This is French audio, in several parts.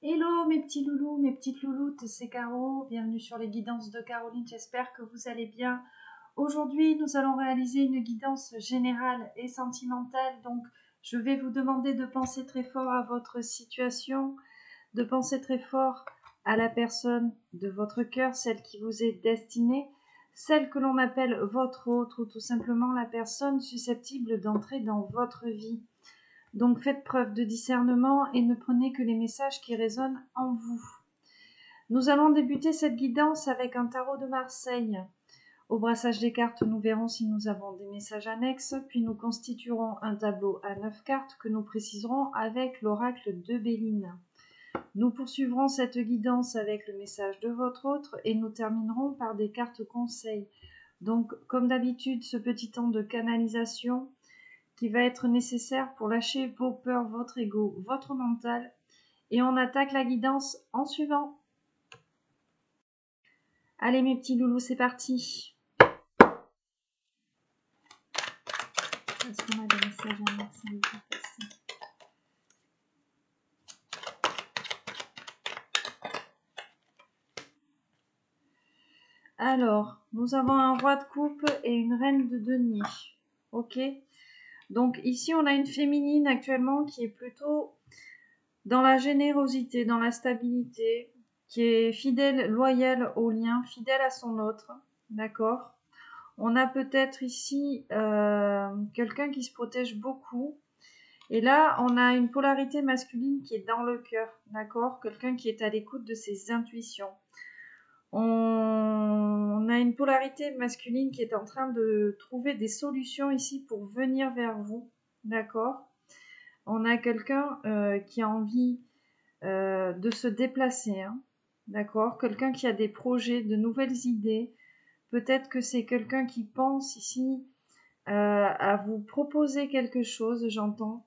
Hello mes petits loulous, mes petites louloutes, c'est Caro, bienvenue sur les guidances de Caroline, j'espère que vous allez bien. Aujourd'hui, nous allons réaliser une guidance générale et sentimentale, donc je vais vous demander de penser très fort à votre situation, de penser très fort à la personne de votre cœur, celle qui vous est destinée, celle que l'on appelle votre autre ou tout simplement la personne susceptible d'entrer dans votre vie. Donc faites preuve de discernement et ne prenez que les messages qui résonnent en vous. Nous allons débuter cette guidance avec un tarot de Marseille. Au brassage des cartes, nous verrons si nous avons des messages annexes, puis nous constituerons un tableau à 9 cartes que nous préciserons avec l'oracle de Béline. Nous poursuivrons cette guidance avec le message de votre autre et nous terminerons par des cartes conseils. Donc, comme d'habitude, ce petit temps de canalisation qui va être nécessaire pour lâcher vos peurs, votre ego, votre mental. Et on attaque la guidance en suivant. Allez mes petits loulous, c'est parti. Est-ce qu'on a des messages à Marseille? Alors, nous avons un roi de coupe et une reine de denier. Ok. Donc ici, on a une féminine actuellement qui est plutôt dans la générosité, dans la stabilité, qui est fidèle, loyale au lien, fidèle à son autre. D'accord. On a peut-être ici quelqu'un qui se protège beaucoup. Et là, on a une polarité masculine qui est dans le cœur, d'accord? Quelqu'un qui est à l'écoute de ses intuitions. On a une polarité masculine qui est en train de trouver des solutions ici pour venir vers vous, d'accord? On a quelqu'un qui a envie de se déplacer, hein, d'accord? Quelqu'un qui a des projets, de nouvelles idées. Peut-être que c'est quelqu'un qui pense ici à vous proposer quelque chose, j'entends.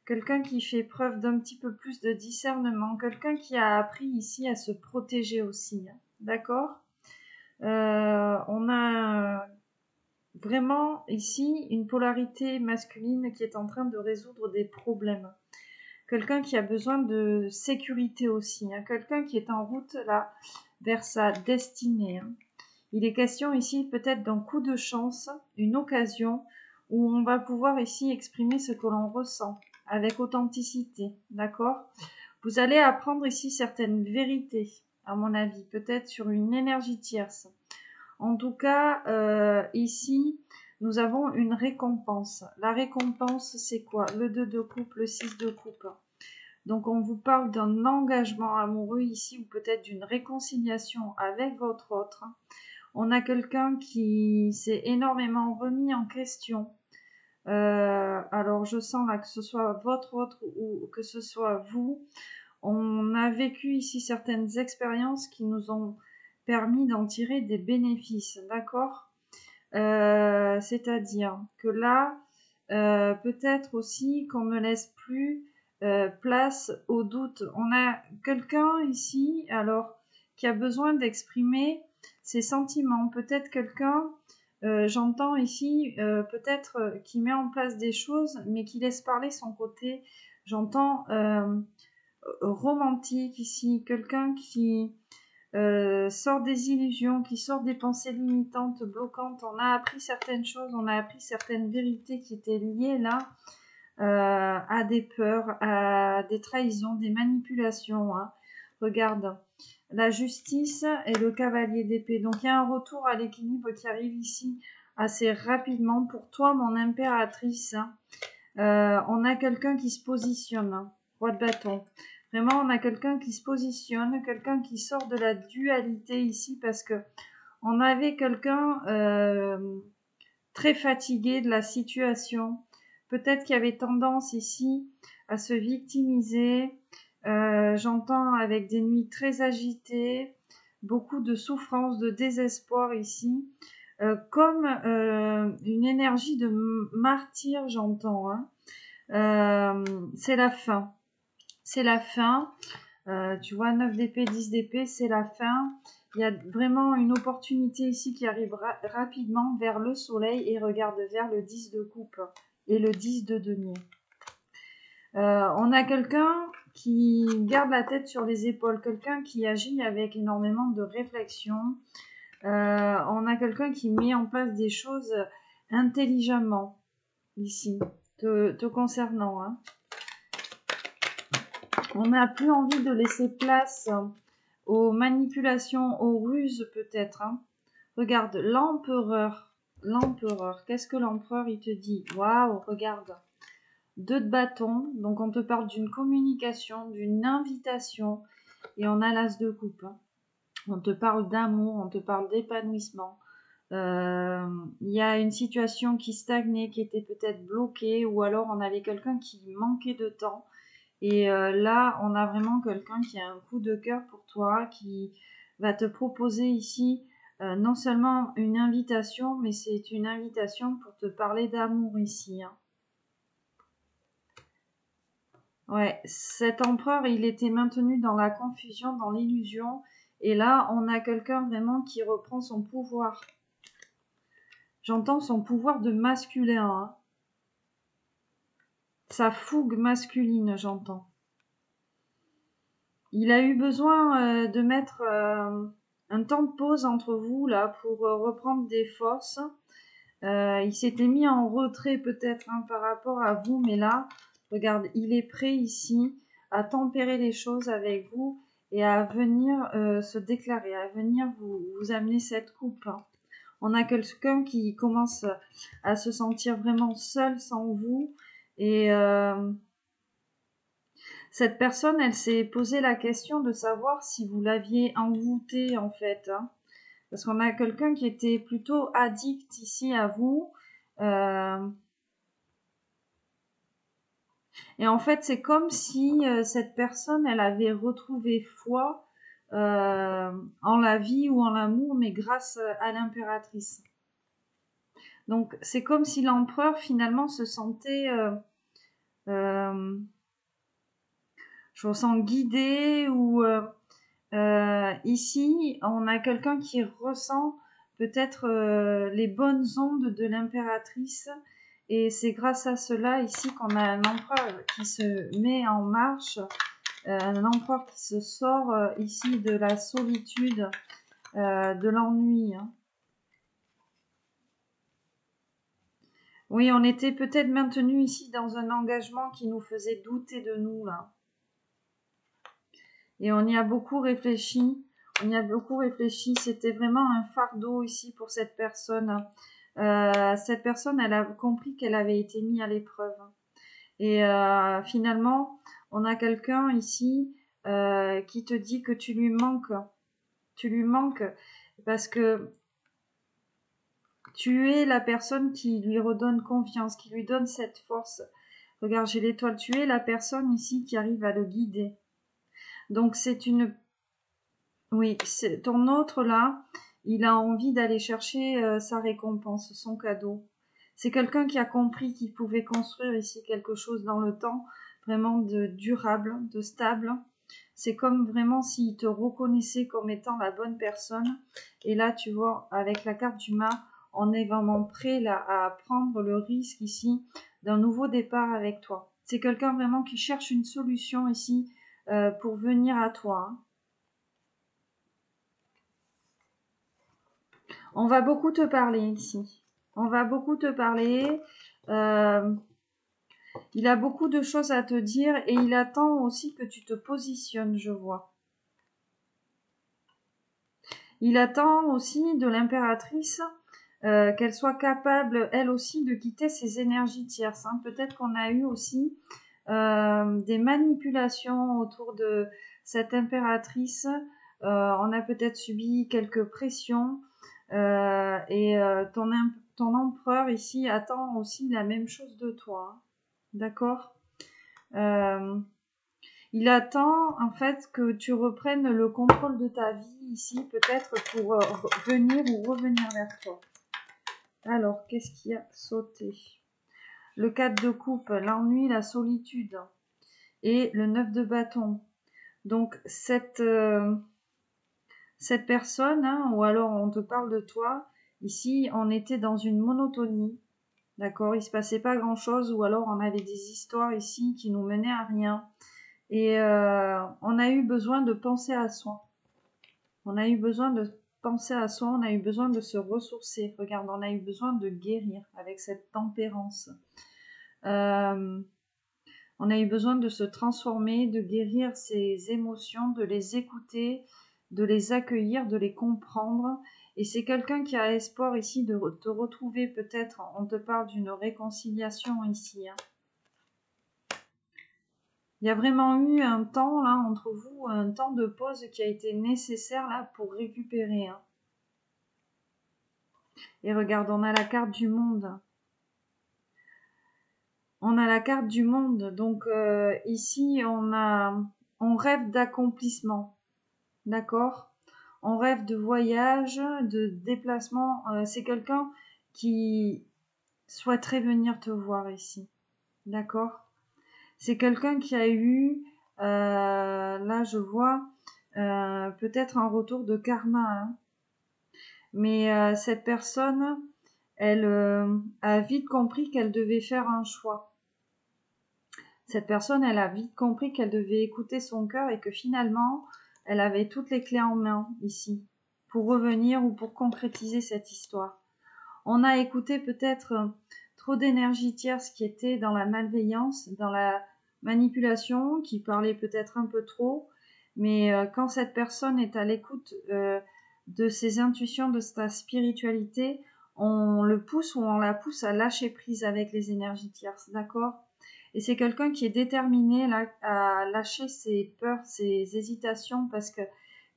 Quelqu'un qui fait preuve d'un petit peu plus de discernement. Quelqu'un qui a appris ici à se protéger aussi, hein, d'accord? On a vraiment ici une polarité masculine qui est en train de résoudre des problèmes. Quelqu'un qui a besoin de sécurité aussi, hein. Quelqu'un qui est en route là vers sa destinée, hein. Il est question ici peut-être d'un coup de chance, une occasion où on va pouvoir ici exprimer ce que l'on ressent avec authenticité, d'accord? Vous allez apprendre ici certaines vérités, à mon avis, peut-être sur une énergie tierce. En tout cas, ici, nous avons une récompense. La récompense, c'est quoi? Le 2 de coupe, le 6 de coupe. Donc, on vous parle d'un engagement amoureux ici, ou peut-être d'une réconciliation avec votre autre. On a quelqu'un qui s'est énormément remis en question. Alors, je sens là que ce soit votre autre ou que ce soit vous. On a vécu ici certaines expériences qui nous ont permis d'en tirer des bénéfices, d'accord? C'est-à-dire que là, peut-être aussi qu'on ne laisse plus place au doute. On a quelqu'un ici, alors, qui a besoin d'exprimer ses sentiments. Peut-être quelqu'un, j'entends ici, peut-être qui met en place des choses, mais qui laisse parler son côté. J'entends romantique ici, quelqu'un qui sort des illusions, qui sort des pensées limitantes, bloquantes. On a appris certaines choses, on a appris certaines vérités qui étaient liées là à des peurs, à des trahisons, des manipulations, hein. Regarde, la justice et le cavalier d'épée. Donc il y a un retour à l'équilibre qui arrive ici assez rapidement pour toi, mon impératrice, hein. On a quelqu'un qui se positionne, hein. Roi de bâton. Vraiment, on a quelqu'un qui se positionne, quelqu'un qui sort de la dualité ici parce que on avait quelqu'un très fatigué de la situation. Peut-être qu'il y avait tendance ici à se victimiser. J'entends avec des nuits très agitées, beaucoup de souffrance, de désespoir ici. Comme une énergie de martyr, j'entends, hein. C'est la fin. C'est la fin. Tu vois, 9 d'épée, 10 d'épée, c'est la fin. Il y a vraiment une opportunité ici qui arrive rapidement vers le soleil et regarde vers le 10 de coupe et le 10 de denier. On a quelqu'un qui garde la tête sur les épaules, quelqu'un qui agit avec énormément de réflexion. On a quelqu'un qui met en place des choses intelligemment ici, te concernant. Hein. On n'a plus envie de laisser place aux manipulations, aux ruses peut-être. Hein. Regarde, l'empereur. L'empereur, qu'est-ce que l'empereur il te dit? Waouh, regarde. 2 de bâton, donc on te parle d'une communication, d'une invitation, et on a l'as de coupe. Hein. On te parle d'amour, on te parle d'épanouissement. Il y a une situation qui stagnait, qui était peut-être bloquée, ou alors on avait quelqu'un qui manquait de temps. Et là, on a vraiment quelqu'un qui a un coup de cœur pour toi, qui va te proposer ici non seulement une invitation, mais c'est une invitation pour te parler d'amour ici. Hein. Ouais, cet empereur, il était maintenu dans la confusion, dans l'illusion. Et là, on a quelqu'un vraiment qui reprend son pouvoir. J'entends son pouvoir de masculin. Hein. Sa fougue masculine, j'entends. Il a eu besoin de mettre un temps de pause entre vous, là, pour reprendre des forces. Il s'était mis en retrait peut-être hein, par rapport à vous, mais là, regarde, il est prêt ici à tempérer les choses avec vous et à venir se déclarer, à venir vous amener cette coupe. Hein. On a quelqu'un qui commence à se sentir vraiment seul sans vous et cette personne, elle s'est posé la question de savoir si vous l'aviez envoûté en fait. Hein. Parce qu'on a quelqu'un qui était plutôt addict ici à vous. Et en fait, c'est comme si cette personne, elle avait retrouvé foi en la vie ou en l'amour, mais grâce à l'impératrice. Donc, c'est comme si l'empereur, finalement, se sentait, je ressens guidé ou... ici, on a quelqu'un qui ressent peut-être les bonnes ondes de l'impératrice et c'est grâce à cela ici qu'on a un empereur qui se met en marche, un empereur qui se sort ici de la solitude, de l'ennui. Hein. Oui, on était peut-être maintenu ici dans un engagement qui nous faisait douter de nous là. Et on y a beaucoup réfléchi. On y a beaucoup réfléchi. C'était vraiment un fardeau ici pour cette personne. Cette personne, elle a compris qu'elle avait été mise à l'épreuve. Et finalement, on a quelqu'un ici qui te dit que tu lui manques. Tu lui manques parce que tu es la personne qui lui redonne confiance, qui lui donne cette force. Regarde, j'ai l'étoile. Tu es la personne ici qui arrive à le guider. Donc c'est une... Oui, c'est ton autre là, il a envie d'aller chercher sa récompense, son cadeau. C'est quelqu'un qui a compris qu'il pouvait construire ici quelque chose dans le temps, vraiment de durable, de stable. C'est comme vraiment s'il te reconnaissait comme étant la bonne personne. Et là, tu vois, avec la carte du mât, on est vraiment prêt là à prendre le risque ici d'un nouveau départ avec toi. C'est quelqu'un vraiment qui cherche une solution ici pour venir à toi. Hein. On va beaucoup te parler ici. On va beaucoup te parler. Il a beaucoup de choses à te dire et il attend aussi que tu te positionnes, je vois. Il attend aussi de l'impératrice qu'elle soit capable, elle aussi, de quitter ses énergies tierces. Hein. Peut-être qu'on a eu aussi des manipulations autour de cette impératrice. On a peut-être subi quelques pressions. Ton empereur ici attend aussi la même chose de toi. Hein. D'accord il attend en fait que tu reprennes le contrôle de ta vie ici, peut-être pour venir ou revenir vers toi. Alors, qu'est-ce qui a sauté? Le 4 de coupe, l'ennui, la solitude et le 9 de bâton. Donc, cette personne, hein, ou alors on te parle de toi, ici, on était dans une monotonie. D'accord, il se passait pas grand-chose, ou alors on avait des histoires ici qui nous menaient à rien. Et on a eu besoin de penser à soi. On a eu besoin de penser à soi, on a eu besoin de se ressourcer. Regarde, on a eu besoin de guérir avec cette tempérance. On a eu besoin de se transformer, de guérir ses émotions, de les écouter, de les accueillir, de les comprendre. Et c'est quelqu'un qui a espoir ici de te retrouver peut-être. On te parle d'une réconciliation ici. Hein. Il y a vraiment eu un temps là entre vous, un temps de pause qui a été nécessaire là pour récupérer. Hein. Et regarde, on a la carte du monde. On a la carte du monde. Donc ici, on rêve d'accomplissement. D'accord? On rêve de voyage, de déplacement. C'est quelqu'un qui souhaiterait venir te voir ici. D'accord? C'est quelqu'un qui a eu, là je vois, peut-être un retour de karma. Hein. Mais cette personne, elle a vite compris qu'elle devait faire un choix. Cette personne, elle a vite compris qu'elle devait écouter son cœur et que finalement, elle avait toutes les clés en main ici pour revenir ou pour concrétiser cette histoire. On a écouté peut-être trop d'énergie tierce qui était dans la malveillance, dans la manipulation, qui parlait peut-être un peu trop. Mais quand cette personne est à l'écoute de ses intuitions, de sa spiritualité, on le pousse ou on la pousse à lâcher prise avec les énergies tierces, d'accord? Et c'est quelqu'un qui est déterminé là, à lâcher ses peurs, ses hésitations, parce que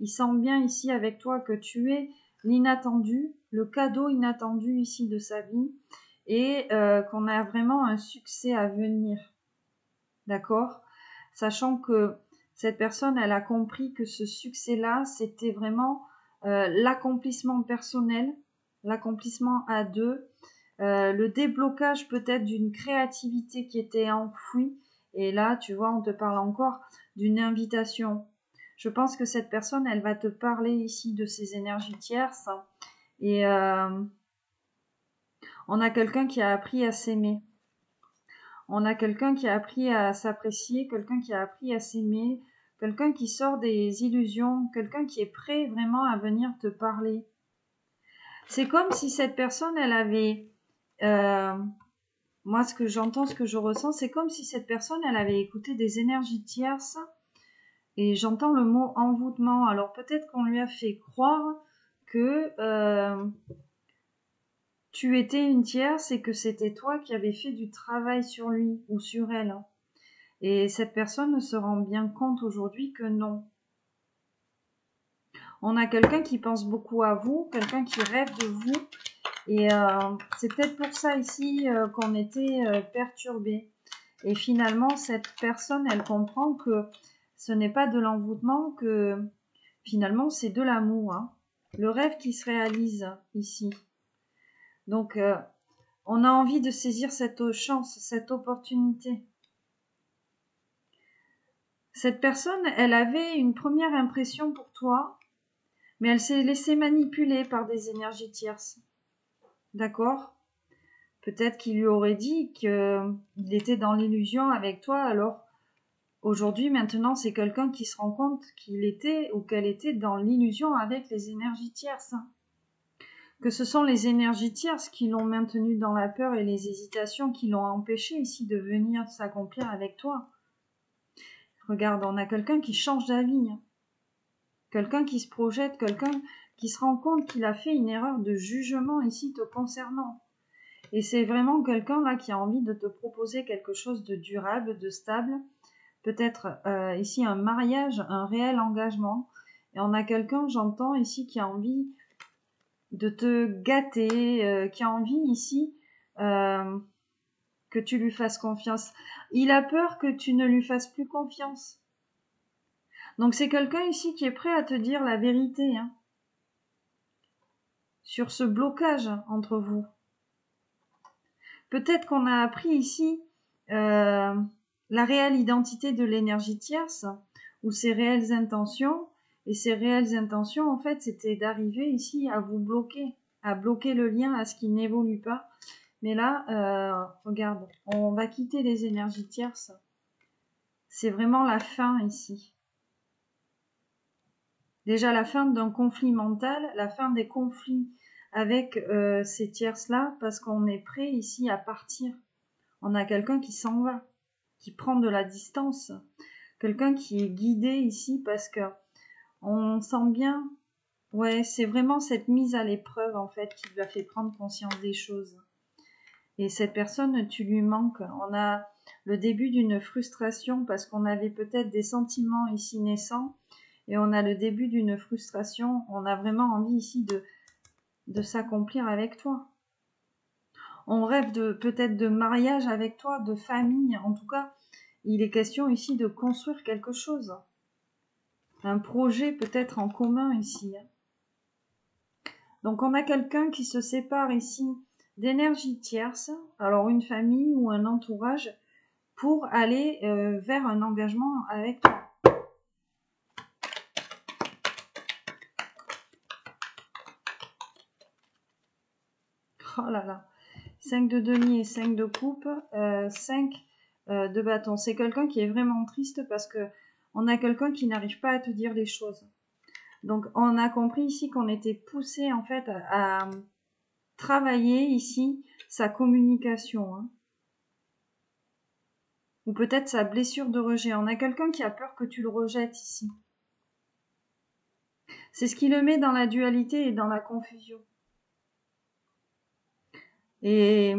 il sent bien ici avec toi que tu es l'inattendu, le cadeau inattendu ici de sa vie, et qu'on a vraiment un succès à venir. D'accord? Sachant que cette personne, elle a compris que ce succès-là, c'était vraiment l'accomplissement personnel, l'accomplissement à deux, le déblocage peut-être d'une créativité qui était enfouie. Et là, tu vois, on te parle encore d'une invitation. Je pense que cette personne, elle va te parler ici de ses énergies tierces. Et on a quelqu'un qui a appris à s'aimer. On a quelqu'un qui a appris à s'apprécier, quelqu'un qui a appris à s'aimer, quelqu'un qui sort des illusions, quelqu'un qui est prêt vraiment à venir te parler. C'est comme si cette personne, elle avait... moi, ce que j'entends, ce que je ressens, c'est comme si cette personne, elle avait écouté des énergies tierces. Et j'entends le mot envoûtement. Alors peut-être qu'on lui a fait croire que tu étais une tierce et que c'était toi qui avais fait du travail sur lui ou sur elle. Et cette personne se rend bien compte aujourd'hui que non. On a quelqu'un qui pense beaucoup à vous, quelqu'un qui rêve de vous. Et c'est peut-être pour ça ici qu'on était perturbé. Et finalement, cette personne, elle comprend que ce n'est pas de l'envoûtement, que finalement, c'est de l'amour. Hein. Le rêve qui se réalise ici. Donc, on a envie de saisir cette chance, cette opportunité. Cette personne, elle avait une première impression pour toi, mais elle s'est laissée manipuler par des énergies tierces. D'accord? Peut-être qu'il lui aurait dit qu'il était dans l'illusion avec toi, alors aujourd'hui, maintenant, c'est quelqu'un qui se rend compte qu'il était ou qu'elle était dans l'illusion avec les énergies tierces. Que ce sont les énergies tierces qui l'ont maintenu dans la peur et les hésitations qui l'ont empêché ici de venir s'accomplir avec toi. Regarde, on a quelqu'un qui change d'avis. Hein. Quelqu'un qui se projette, quelqu'un qui se rend compte qu'il a fait une erreur de jugement ici te concernant. Et c'est vraiment quelqu'un là qui a envie de te proposer quelque chose de durable, de stable. Peut-être ici un mariage, un réel engagement. Et on a quelqu'un, j'entends ici, qui a envie de te gâter, qui a envie ici que tu lui fasses confiance. Il a peur que tu ne lui fasses plus confiance. Donc c'est quelqu'un ici qui est prêt à te dire la vérité hein, sur ce blocage entre vous. Peut-être qu'on a appris ici la réelle identité de l'énergie tierce ou ses réelles intentions. Et ces réelles intentions, en fait, c'était d'arriver ici à vous bloquer, à bloquer le lien à ce qui n'évolue pas. Mais là, regarde, on va quitter les énergies tierces. c'est vraiment la fin ici. Déjà la fin d'un conflit mental, la fin des conflits avec ces tierces-là, parce qu'on est prêt ici à partir. On a quelqu'un qui s'en va, qui prend de la distance, quelqu'un qui est guidé ici parce que on sent bien, ouais, c'est vraiment cette mise à l'épreuve en fait qui lui a fait prendre conscience des choses. Et cette personne, tu lui manques. On a le début d'une frustration parce qu'on avait peut-être des sentiments ici naissants et on a le début d'une frustration. On a vraiment envie ici de s'accomplir avec toi. On rêve peut-être de mariage avec toi, de famille. En tout cas, il est question ici de construire quelque chose. Un projet peut-être en commun ici. Donc on a quelqu'un qui se sépare ici d'énergie tierce, alors une famille ou un entourage, pour aller vers un engagement avec toi. Oh là là, 5 de denier, 5 de coupe, 5 de bâton. C'est quelqu'un qui est vraiment triste parce que on a quelqu'un qui n'arrive pas à te dire les choses. Donc on a compris ici qu'on était poussé en fait à travailler ici sa communication. Hein. Ou peut-être sa blessure de rejet. On a quelqu'un qui a peur que tu le rejettes ici. C'est ce qui le met dans la dualité et dans la confusion. Et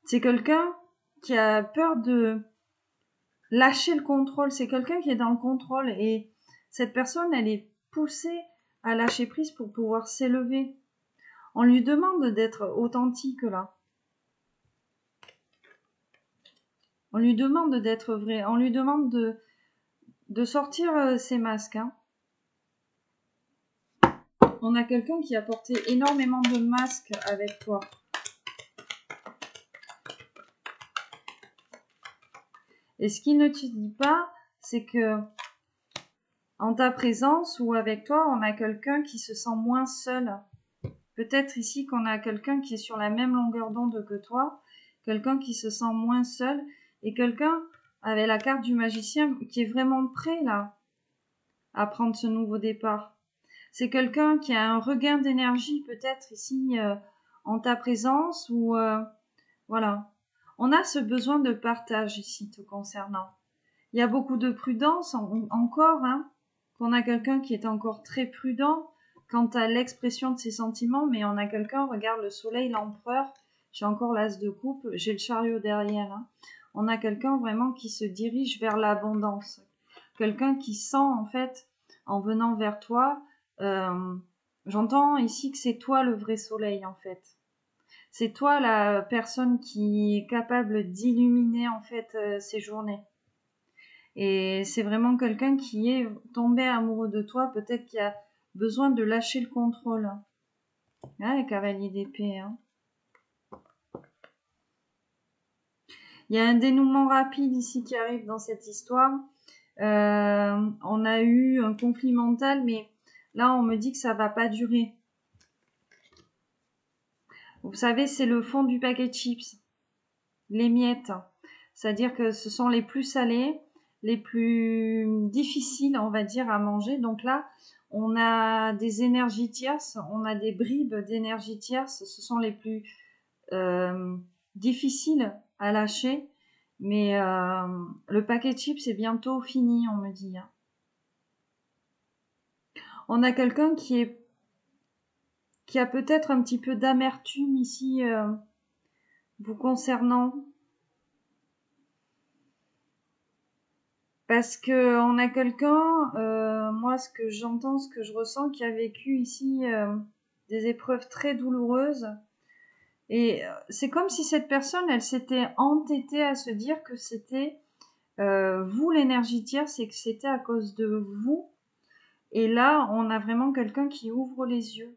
c'est quelqu'un qui a peur de lâcher le contrôle. C'est quelqu'un qui est dans le contrôle. Et cette personne, elle est poussée à lâcher prise pour pouvoir s'élever. On lui demande d'être authentique là. On lui demande d'être vrai. On lui demande de sortir ses masques. Hein. On a quelqu'un qui a porté énormément de masques avec toi. Et ce qu'il ne te dit pas, c'est que en ta présence ou avec toi, on a quelqu'un qui se sent moins seul. Peut-être ici qu'on a quelqu'un qui est sur la même longueur d'onde que toi, quelqu'un qui se sent moins seul et quelqu'un avec la carte du magicien qui est vraiment prêt là à prendre ce nouveau départ. C'est quelqu'un qui a un regain d'énergie peut-être ici en ta présence ou voilà. On a ce besoin de partage ici te concernant. Il y a beaucoup de prudence encore, hein, qu'on a quelqu'un qui est encore très prudent quant à l'expression de ses sentiments, mais on a quelqu'un, regarde le soleil, l'empereur, j'ai encore l'as de coupe, j'ai le chariot derrière. Hein. On a quelqu'un vraiment qui se dirige vers l'abondance. Quelqu'un qui sent en fait, en venant vers toi, j'entends ici que c'est toi le vrai soleil en fait. C'est toi la personne qui est capable d'illuminer en fait ces journées. Et c'est vraiment quelqu'un qui est tombé amoureux de toi, peut-être qui a besoin de lâcher le contrôle. Ah, les cavaliers d'épée. Hein. Il y a un dénouement rapide ici qui arrive dans cette histoire. On a eu un conflit mental, mais là on me dit que ça va pas durer. Vous savez, c'est le fond du paquet de chips, les miettes. C'est-à-dire que ce sont les plus salés, les plus difficiles, on va dire, à manger. Donc là, on a des énergies tierces, on a des bribes d'énergie tierce. Ce sont les plus difficiles à lâcher. Mais le paquet de chips est bientôt fini, on me dit. Hein. On a quelqu'un qui a peut-être un petit peu d'amertume ici vous concernant. Parce que on a quelqu'un, moi ce que j'entends, ce que je ressens, qui a vécu ici des épreuves très douloureuses. Et c'est comme si cette personne, elle s'était entêtée à se dire que c'était vous l'énergie tierce et que c'était à cause de vous. Et là, on a vraiment quelqu'un qui ouvre les yeux.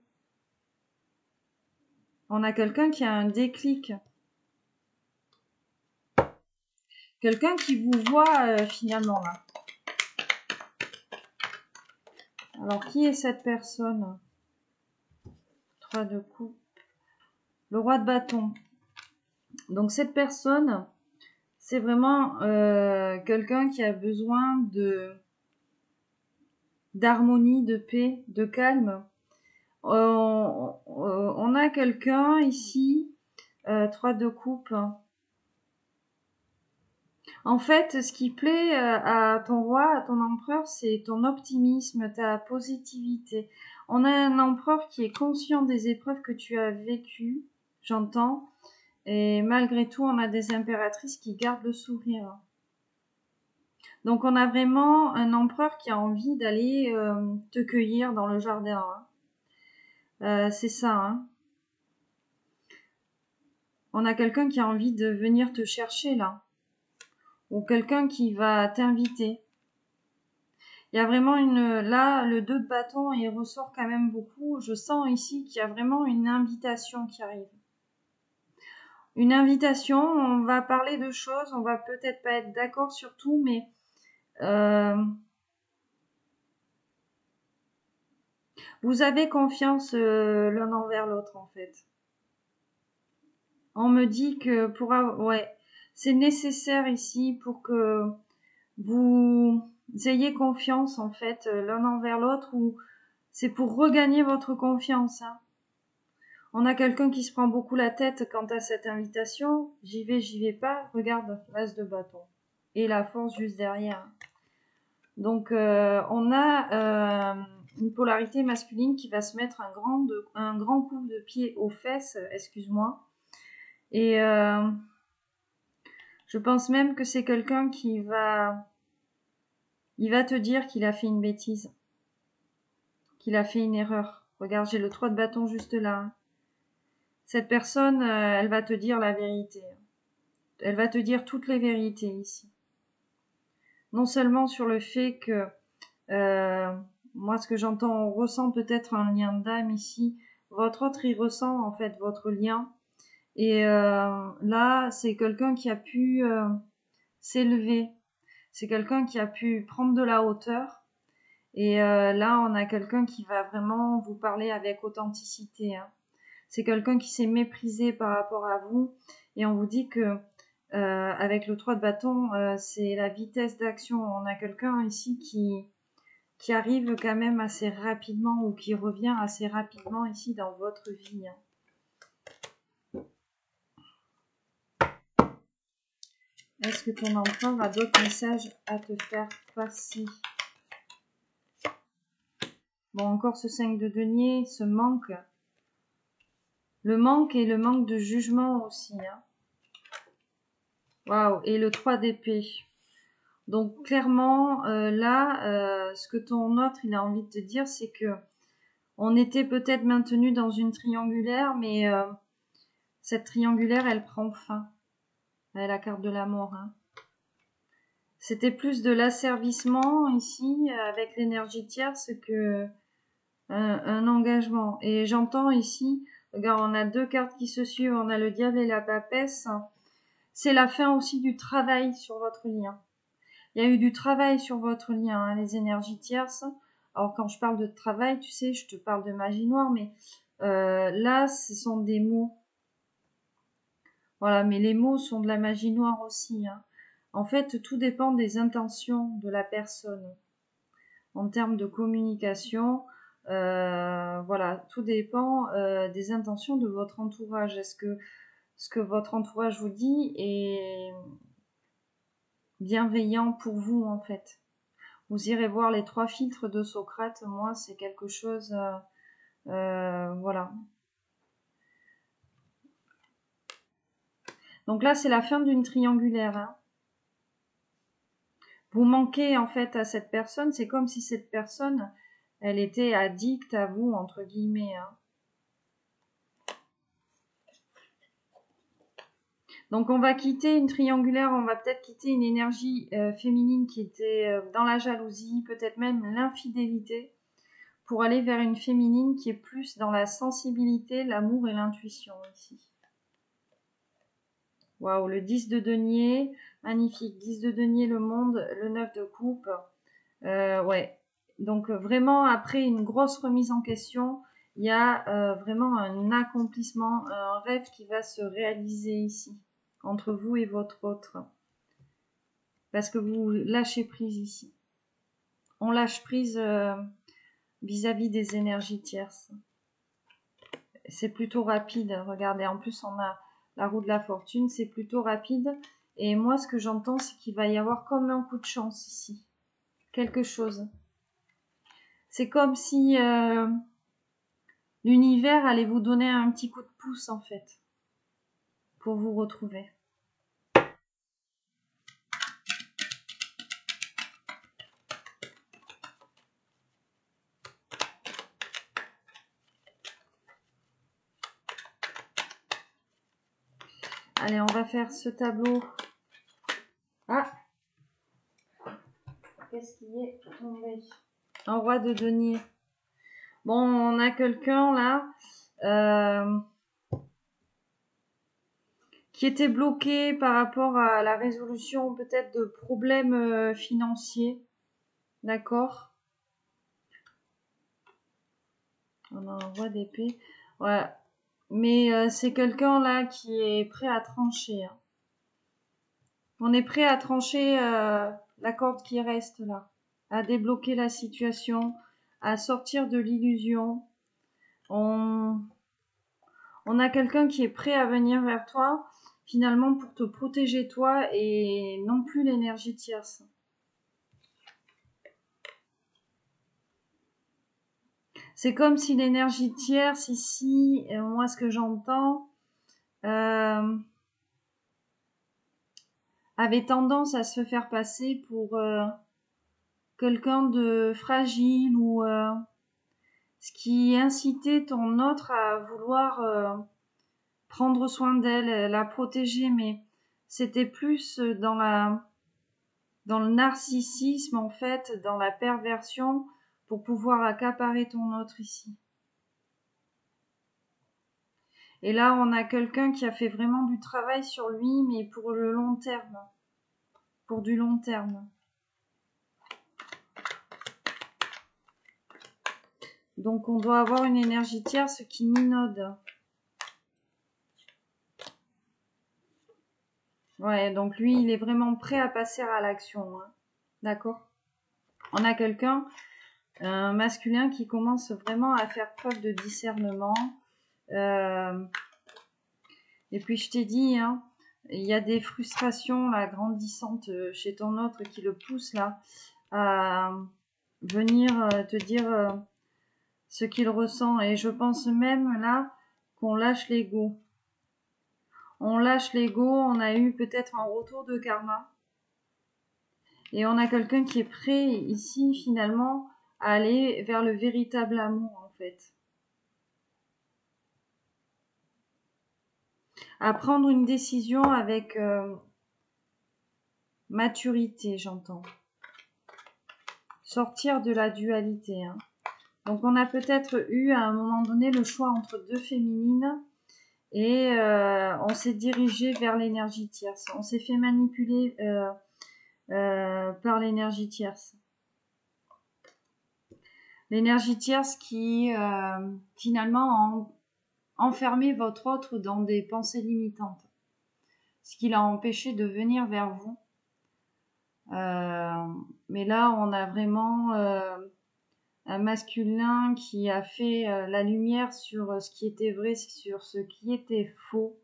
On a quelqu'un qui a un déclic. Quelqu'un qui vous voit finalement là. Alors, qui est cette personne? 3 de coupe. Le roi de bâton. Donc, cette personne, c'est vraiment quelqu'un qui a besoin d'harmonie, de paix, de calme. On a quelqu'un ici, 3 de coupe. En fait, ce qui plaît à ton roi, à ton empereur, c'est ton optimisme, ta positivité. On a un empereur qui est conscient des épreuves que tu as vécues, j'entends, et malgré tout, on a des impératrices qui gardent le sourire. Donc, on a vraiment un empereur qui a envie d'aller te cueillir dans le jardin. C'est ça, hein. On a quelqu'un qui a envie de venir te chercher, là. Ou quelqu'un qui va t'inviter. Il y a vraiment là, le 2 de bâton, il ressort quand même beaucoup. Je sens ici qu'il y a vraiment une invitation qui arrive. Une invitation, on va parler de choses, on va peut-être pas être d'accord sur tout, mais vous avez confiance l'un envers l'autre, en fait. On me dit que ouais, c'est nécessaire ici pour que vous ayez confiance, en fait, l'un envers l'autre, ou c'est pour regagner votre confiance, hein. On a quelqu'un qui se prend beaucoup la tête quant à cette invitation. J'y vais pas. Regarde, l'as de bâton. Et la force juste derrière. Donc, on a une polarité masculine qui va se mettre un grand coup de pied aux fesses, excuse-moi. Et je pense même que c'est quelqu'un qui il va te dire qu'il a fait une bêtise. Qu'il a fait une erreur. Regarde, j'ai le 3 de bâton juste là. Cette personne, elle va te dire la vérité. Elle va te dire toutes les vérités ici. Non seulement sur le fait que, moi ce que j'entends, on ressent peut-être un lien d'âme ici. Votre autre, il ressent en fait votre lien. Et là, c'est quelqu'un qui a pu s'élever. C'est quelqu'un qui a pu prendre de la hauteur. Et là, on a quelqu'un qui va vraiment vous parler avec authenticité, hein. C'est quelqu'un qui s'est méprisé par rapport à vous. Et on vous dit que avec le 3 de bâton, c'est la vitesse d'action. On a quelqu'un ici qui arrive quand même assez rapidement ou qui revient assez rapidement ici dans votre vie, hein. Est-ce que ton empereur a d'autres messages à te faire passer? Bon, encore ce 5 de denier, ce manque. Le manque et le manque de jugement aussi, hein. Waouh, et le 3 d'épée. Donc clairement, là, ce que ton autre il a envie de te dire, c'est que on était peut-être maintenu dans une triangulaire, mais cette triangulaire, elle prend fin. Elle a la carte de la mort, hein. C'était plus de l'asservissement ici, avec l'énergie tierce, que un engagement. Et j'entends ici, regarde, on a 2 cartes qui se suivent, on a le diable et la papesse. C'est la fin aussi du travail sur votre lien. Il y a eu du travail sur votre lien, hein, les énergies tierces. Alors quand je parle de travail, tu sais, je te parle de magie noire, mais là, ce sont des mots. Voilà, mais les mots sont de la magie noire aussi, hein. En fait, tout dépend des intentions de la personne. En termes de communication, voilà, tout dépend des intentions de votre entourage. Est-ce que ce que votre entourage vous dit est bienveillant pour vous, en fait? Vous irez voir les 3 filtres de Socrate. Moi, c'est quelque chose, voilà. Donc là, c'est la fin d'une triangulaire, hein. Vous manquez en fait à cette personne. C'est comme si cette personne, elle était addicte à vous, entre guillemets, hein. Donc on va quitter une triangulaire, on va peut-être quitter une énergie féminine qui était dans la jalousie, peut-être même l'infidélité, pour aller vers une féminine qui est plus dans la sensibilité, l'amour et l'intuition ici. Waouh, le 10 de denier, magnifique. 10 de denier, le monde, le 9 de coupe. Ouais. Donc vraiment, après une grosse remise en question, il y a vraiment un accomplissement, un rêve qui va se réaliser ici, entre vous et votre autre. parce que vous lâchez prise ici. On lâche prise vis-à-vis des énergies tierces. C'est plutôt rapide, regardez, en plus on a la roue de la fortune, c'est plutôt rapide. Et moi, ce que j'entends, c'est qu'il va y avoir comme un coup de chance ici. Quelque chose. C'est comme si l'univers allait vous donner un petit coup de pouce, en fait, pour vous retrouver. Allez, on va faire ce tableau. Ah! Qu'est-ce qui est tombé? Un roi de denier. Bon, on a quelqu'un là qui était bloqué par rapport à la résolution peut-être de problèmes financiers. D'accord? On a un roi d'épée. Ouais. Mais c'est quelqu'un là qui est prêt à trancher. Hein. On est prêt à trancher la corde qui reste là, à débloquer la situation, à sortir de l'illusion. On a quelqu'un qui est prêt à venir vers toi, finalement pour te protéger toi et non plus l'énergie tierce. C'est comme si l'énergie tierce ici, moi ce que j'entends, avait tendance à se faire passer pour quelqu'un de fragile ou ce qui incitait ton autre à vouloir prendre soin d'elle, la protéger, mais c'était plus dans le narcissisme en fait, dans la perversion pour pouvoir accaparer ton autre ici. Et là, on a quelqu'un qui a fait vraiment du travail sur lui, mais pour le long terme. Pour du long terme. Donc, on doit avoir une énergie tierce qui minaude. Ouais, donc lui, il est vraiment prêt à passer à l'action. Hein. D'accord? On a quelqu'un, un masculin, qui commence vraiment à faire preuve de discernement. Et puis, je t'ai dit, hein, il y a des frustrations là, grandissantes chez ton autre qui le poussent là, à venir te dire ce qu'il ressent. Et je pense même là qu'on lâche l'ego. On lâche l'ego, on a eu peut-être un retour de karma. Et on a quelqu'un qui est prêt ici finalement à aller vers le véritable amour en fait. À prendre une décision avec maturité, j'entends. Sortir de la dualité. Hein. Donc on a peut-être eu à un moment donné le choix entre deux féminines et on s'est dirigé vers l'énergie tierce. On s'est fait manipuler par l'énergie tierce. L'énergie tierce qui finalement a enfermé votre autre dans des pensées limitantes. Ce qui l'a empêché de venir vers vous. Mais là, on a vraiment un masculin qui a fait la lumière sur ce qui était vrai, sur ce qui était faux.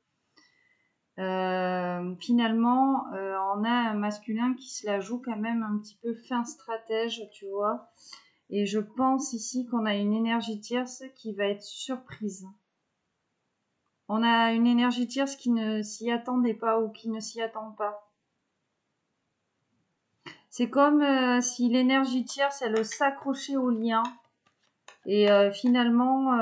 Finalement, on a un masculin qui se la joue quand même un petit peu fin stratège, tu vois. Et je pense ici qu'on a une énergie tierce qui va être surprise. On a une énergie tierce qui ne s'y attendait pas ou qui ne s'y attend pas. C'est comme si l'énergie tierce, elle s'accrochait au lien. Et finalement,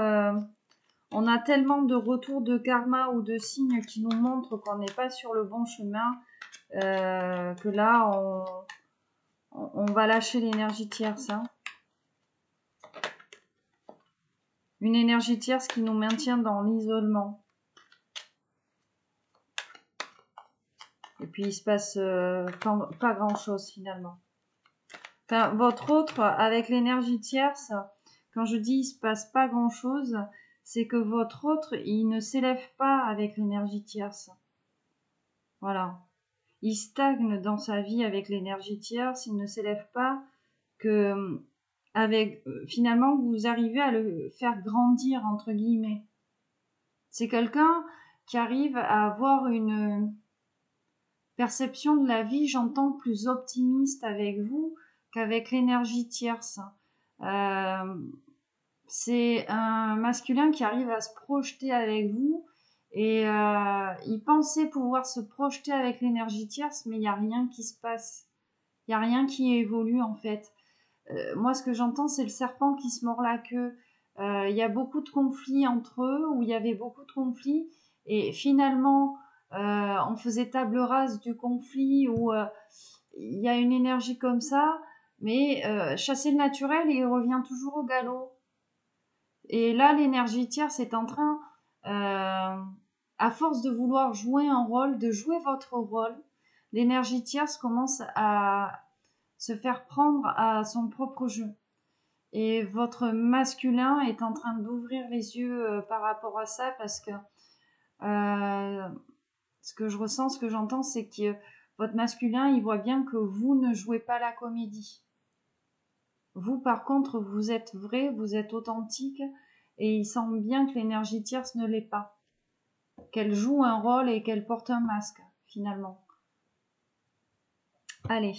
on a tellement de retours de karma ou de signes qui nous montrent qu'on n'est pas sur le bon chemin que là, on va lâcher l'énergie tierce. Hein. Une énergie tierce qui nous maintient dans l'isolement. Et puis, il se passe pas grand-chose finalement. Enfin, votre autre, avec l'énergie tierce, quand je dis il se passe pas grand-chose, c'est que votre autre, il ne s'élève pas avec l'énergie tierce. Voilà. il stagne dans sa vie avec l'énergie tierce, il ne s'élève pas, que avec finalement vous arrivez à le faire grandir entre guillemets. C'est quelqu'un qui arrive à avoir une perception de la vie, j'entends, plus optimiste avec vous qu'avec l'énergie tierce. C'est un masculin qui arrive à se projeter avec vous et il pensait pouvoir se projeter avec l'énergie tierce, mais il n'y a rien qui se passe. Il n'y a rien qui évolue en fait. Moi, ce que j'entends, c'est le serpent qui se mord la queue. Il y a beaucoup de conflits entre eux, où il y avait beaucoup de conflits, et finalement, on faisait table rase du conflit, où il y a une énergie comme ça, mais chasser le naturel, et il revient toujours au galop. Et là, l'énergie tierce est en train, à force de vouloir jouer un rôle, de jouer votre rôle, l'énergie tierce commence à se faire prendre à son propre jeu. Et votre masculin est en train d'ouvrir les yeux par rapport à ça, parce que ce que je ressens, ce que j'entends, c'est que votre masculin, il voit bien que vous ne jouez pas la comédie. Vous, par contre, vous êtes vrai, vous êtes authentique, et il sent bien que l'énergie tierce ne l'est pas. Qu'elle joue un rôle et qu'elle porte un masque, finalement. Allez.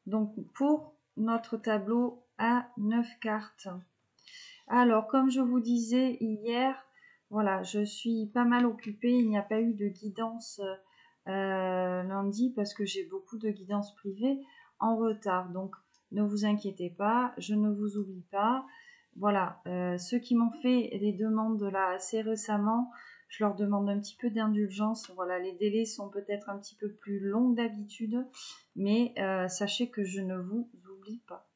Donc, pour notre tableau à 9 cartes. Alors, comme je vous disais hier, voilà, je suis pas mal occupée. Il n'y a pas eu de guidance lundi parce que j'ai beaucoup de guidance privée en retard. Donc, ne vous inquiétez pas, je ne vous oublie pas. Voilà, ceux qui m'ont fait les demandes là assez récemment, je leur demande un petit peu d'indulgence. Voilà, les délais sont peut-être un petit peu plus longs d'habitude, mais sachez que je ne vous oublie pas.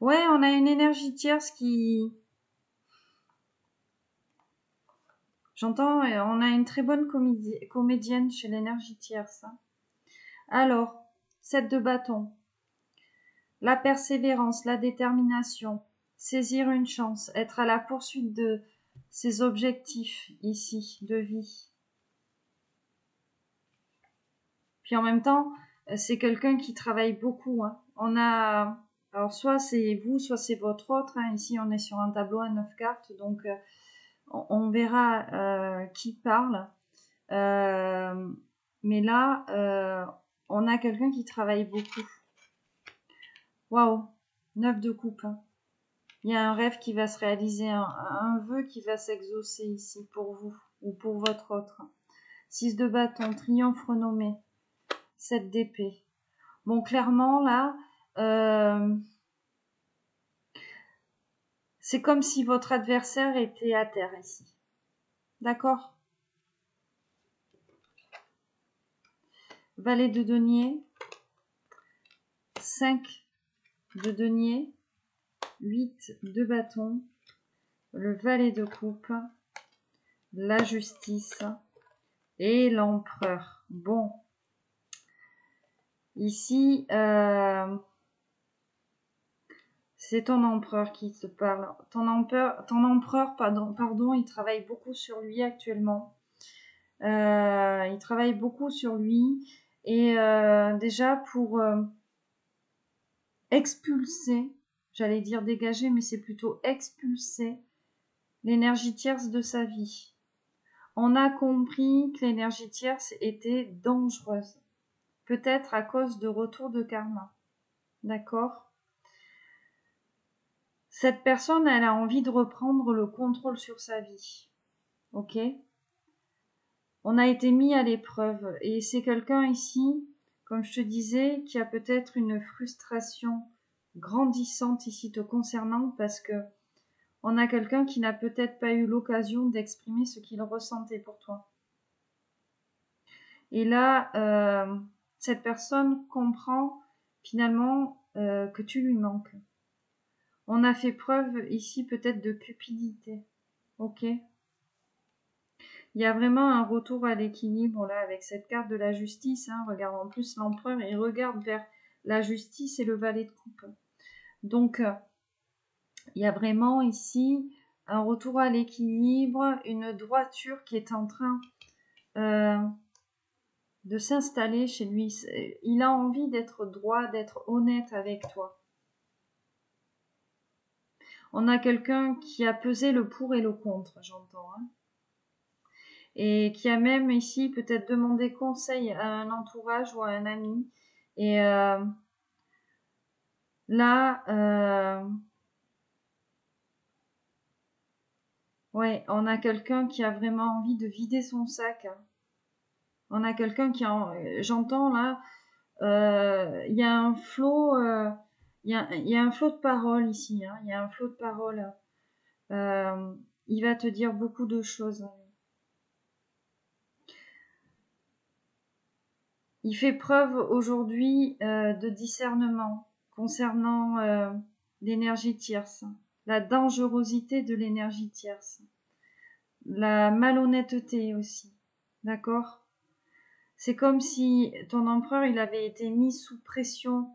Ouais, on a une énergie tierce qui... J'entends, on a une très bonne comédienne chez l'énergie tierce. Alors, 7 de bâton. La persévérance, la détermination, saisir une chance, être à la poursuite de ses objectifs ici, de vie. Puis en même temps, c'est quelqu'un qui travaille beaucoup. Hein. On a... Alors, soit c'est vous, soit c'est votre autre. Hein. Ici, on est sur un tableau à 9 cartes, donc... on verra qui parle. Mais là, on a quelqu'un qui travaille beaucoup. Waouh, 9 de coupe. Hein. Il y a un rêve qui va se réaliser, un vœu qui va s'exaucer ici pour vous ou pour votre autre. 6 de bâton, triomphe renommé. 7 d'épée. Bon, clairement, là, c'est comme si votre adversaire était à terre ici. D'accord ? Valet de denier, 5 de denier, 8 de bâton, le valet de coupe, la justice et l'empereur. Bon, ici, c'est ton empereur qui te parle. Ton empereur, pardon, il travaille beaucoup sur lui actuellement. Il travaille beaucoup sur lui et déjà pour expulser, j'allais dire dégager, mais c'est plutôt expulser l'énergie tierce de sa vie. On a compris que l'énergie tierce était dangereuse, peut-être à cause de retour de karma. D'accord ? Cette personne, elle a envie de reprendre le contrôle sur sa vie. Ok ? On a été mis à l'épreuve et c'est quelqu'un ici, comme je te disais, qui a peut-être une frustration grandissante ici te concernant parce que on a quelqu'un qui n'a peut-être pas eu l'occasion d'exprimer ce qu'il ressentait pour toi. Et là, cette personne comprend finalement que tu lui manques. On a fait preuve ici peut-être de cupidité. Ok ? Il y a vraiment un retour à l'équilibre là avec cette carte de la justice. Hein. Regarde, en plus l'empereur, il regarde vers la justice et le valet de coupe. Donc, il y a vraiment ici un retour à l'équilibre, une droiture qui est en train de s'installer chez lui. Il a envie d'être droit, d'être honnête avec toi. On a quelqu'un qui a pesé le pour et le contre, j'entends. Hein. Et qui a même ici peut-être demandé conseil à un entourage ou à un ami. Et là, ouais, on a quelqu'un qui a vraiment envie de vider son sac. Hein. On a quelqu'un qui j'entends là, il y a un flot, il y a un flot de paroles ici. Hein, il y a un flot de paroles. Il va te dire beaucoup de choses. Il fait preuve aujourd'hui de discernement concernant l'énergie tierce, la dangerosité de l'énergie tierce, la malhonnêteté aussi, d'accord? C'est comme si ton empereur, il avait été mis sous pression.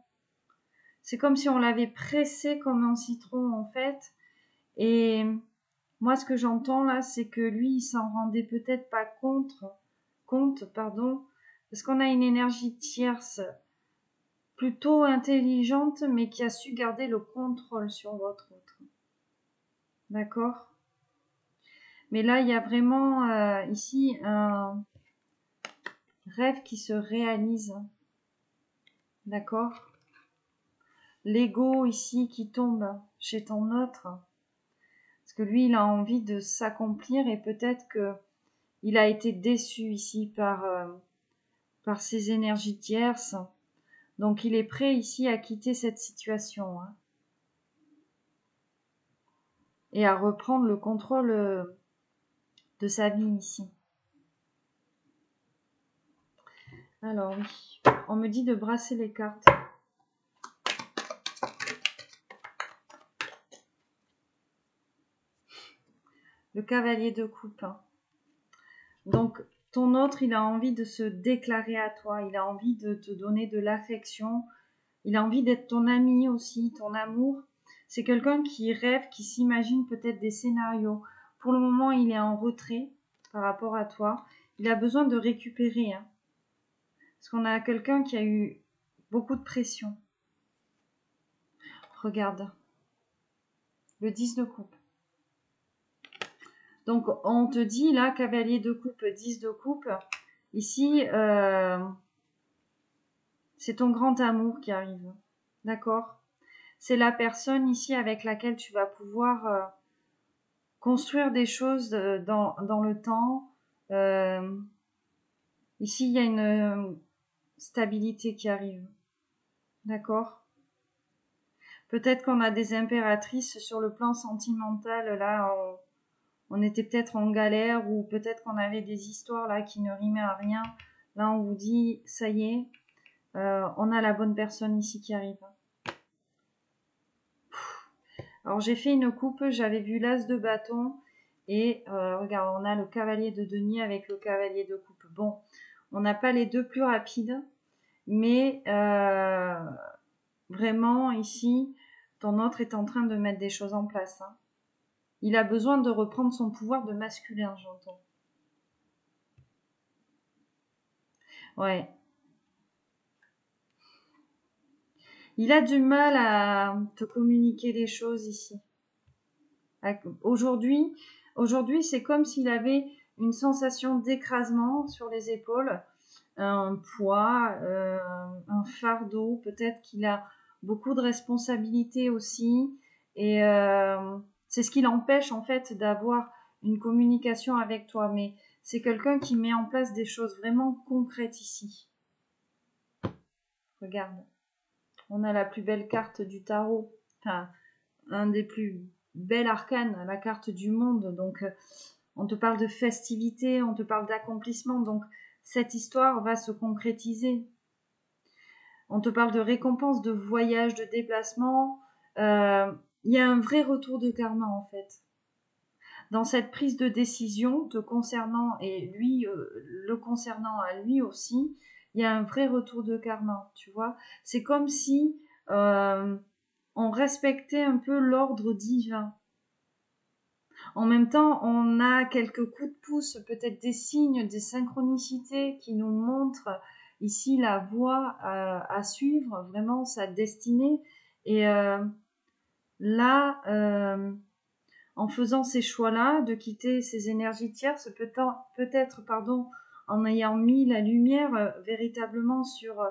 C'est comme si on l'avait pressé comme un citron, en fait. Et moi, ce que j'entends là, c'est que lui, il s'en rendait peut-être pas compte, parce qu'on a une énergie tierce plutôt intelligente, mais qui a su garder le contrôle sur votre autre. D'accord? Mais là, il y a vraiment ici un rêve qui se réalise. D'accord? L'ego ici qui tombe chez ton autre. Parce que lui, il a envie de s'accomplir et peut-être que il a été déçu ici par ses énergies tierces. Donc, il est prêt ici à quitter cette situation. Hein, et à reprendre le contrôle de sa vie ici. Alors oui, on me dit de brasser les cartes. Le cavalier de coupe. Donc, ton autre, il a envie de se déclarer à toi. Il a envie de te donner de l'affection. Il a envie d'être ton ami aussi, ton amour. C'est quelqu'un qui rêve, qui s'imagine peut-être des scénarios. Pour le moment, il est en retrait par rapport à toi. Il a besoin de récupérer. Hein. Parce qu'on a quelqu'un qui a eu beaucoup de pression. Regarde. Le 10 de coupe. Donc, on te dit là, cavalier de coupe, 10 de coupe. Ici, c'est ton grand amour qui arrive. D'accord? C'est la personne ici avec laquelle tu vas pouvoir construire des choses dans le temps. Ici, il y a une stabilité qui arrive. D'accord? Peut-être qu'on a des impératrices sur le plan sentimental. Là, on était peut-être en galère ou peut-être qu'on avait des histoires là qui ne rimaient à rien. Là, on vous dit, ça y est, on a la bonne personne ici qui arrive. Alors, j'ai fait une coupe, j'avais vu l'as de bâton et regarde, on a le cavalier de denier avec le cavalier de coupe. Bon, on n'a pas les deux plus rapides, mais vraiment, ici, ton autre est en train de mettre des choses en place. Hein. Il a besoin de reprendre son pouvoir de masculin, j'entends. Ouais. Il a du mal à te communiquer les choses ici. Aujourd'hui, c'est comme s'il avait une sensation d'écrasement sur les épaules, un poids, un fardeau. Peut-être qu'il a beaucoup de responsabilités aussi. Et c'est ce qui l'empêche en fait d'avoir une communication avec toi. Mais c'est quelqu'un qui met en place des choses vraiment concrètes ici. Regarde. On a la plus belle carte du tarot, enfin, un des plus belles arcanes, la carte du monde. Donc, on te parle de festivité, on te parle d'accomplissement. Donc, cette histoire va se concrétiser. On te parle de récompense, de voyage, de déplacement. Il y a un vrai retour de karma, en fait. dans cette prise de décision te concernant et lui, le concernant à lui aussi, il y a un vrai retour de karma, tu vois. C'est comme si on respectait un peu l'ordre divin. En même temps, on a quelques coups de pouce, peut-être des signes, des synchronicités qui nous montrent ici la voie à suivre, vraiment sa destinée. Et là, en faisant ces choix-là, de quitter ces énergies tierces, peut-être, en ayant mis la lumière véritablement sur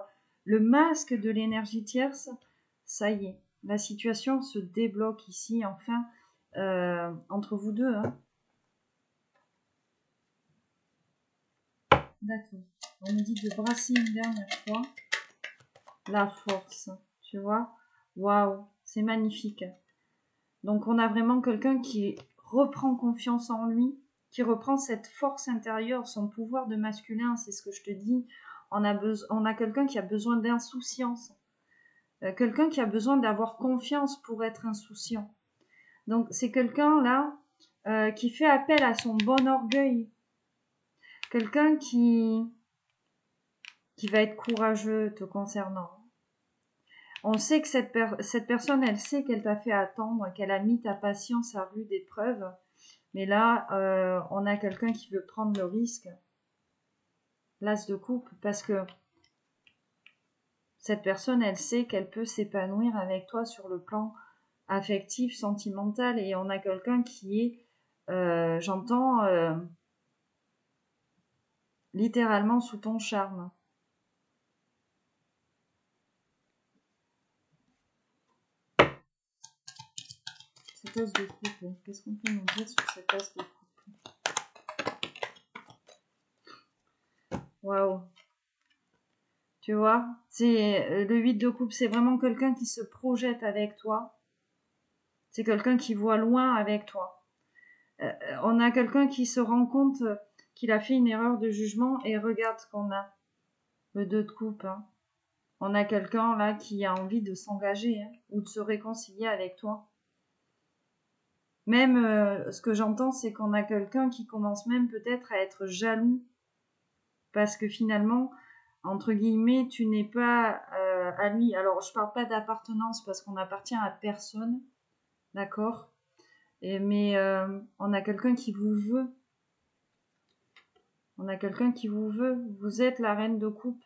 le masque de l'énergie tierce, ça y est, la situation se débloque ici, enfin, entre vous deux. Hein. D'accord. On me dit de brasser une dernière fois. La force, tu vois. Waouh, c'est magnifique. Donc on a vraiment quelqu'un qui reprend confiance en lui, qui reprend cette force intérieure, son pouvoir de masculin, c'est ce que je te dis. On a quelqu'un qui a besoin d'insouciance, quelqu'un qui a besoin d'avoir confiance pour être insouciant. Donc c'est quelqu'un là qui fait appel à son bon orgueil, quelqu'un qui va être courageux te concernant. On sait que cette personne, elle sait qu'elle t'a fait attendre, qu'elle a mis ta patience à rude épreuve. Mais là, on a quelqu'un qui veut prendre le risque. L'as de coupe, parce que cette personne, elle sait qu'elle peut s'épanouir avec toi sur le plan affectif, sentimental. Et on a quelqu'un qui est, j'entends, littéralement sous ton charme. Cette as de coupe, qu'est-ce qu'on peut nous dire sur cette as de coupe? Waouh! Tu vois, c'est le 8 de coupe, c'est vraiment quelqu'un qui se projette avec toi. C'est quelqu'un qui voit loin avec toi. On a quelqu'un qui se rend compte qu'il a fait une erreur de jugement et regarde ce qu'on a. Le 2 de coupe. Hein. On a quelqu'un là qui a envie de s'engager ou de se réconcilier avec toi. Même ce que j'entends, c'est qu'on a quelqu'un qui commence même peut-être à être jaloux parce que finalement, entre guillemets, tu n'es pas à lui. Alors, je parle pas d'appartenance parce qu'on appartient à personne, d'accord? Mais on a quelqu'un qui vous veut. On a quelqu'un qui vous veut. Vous êtes la reine de coupe.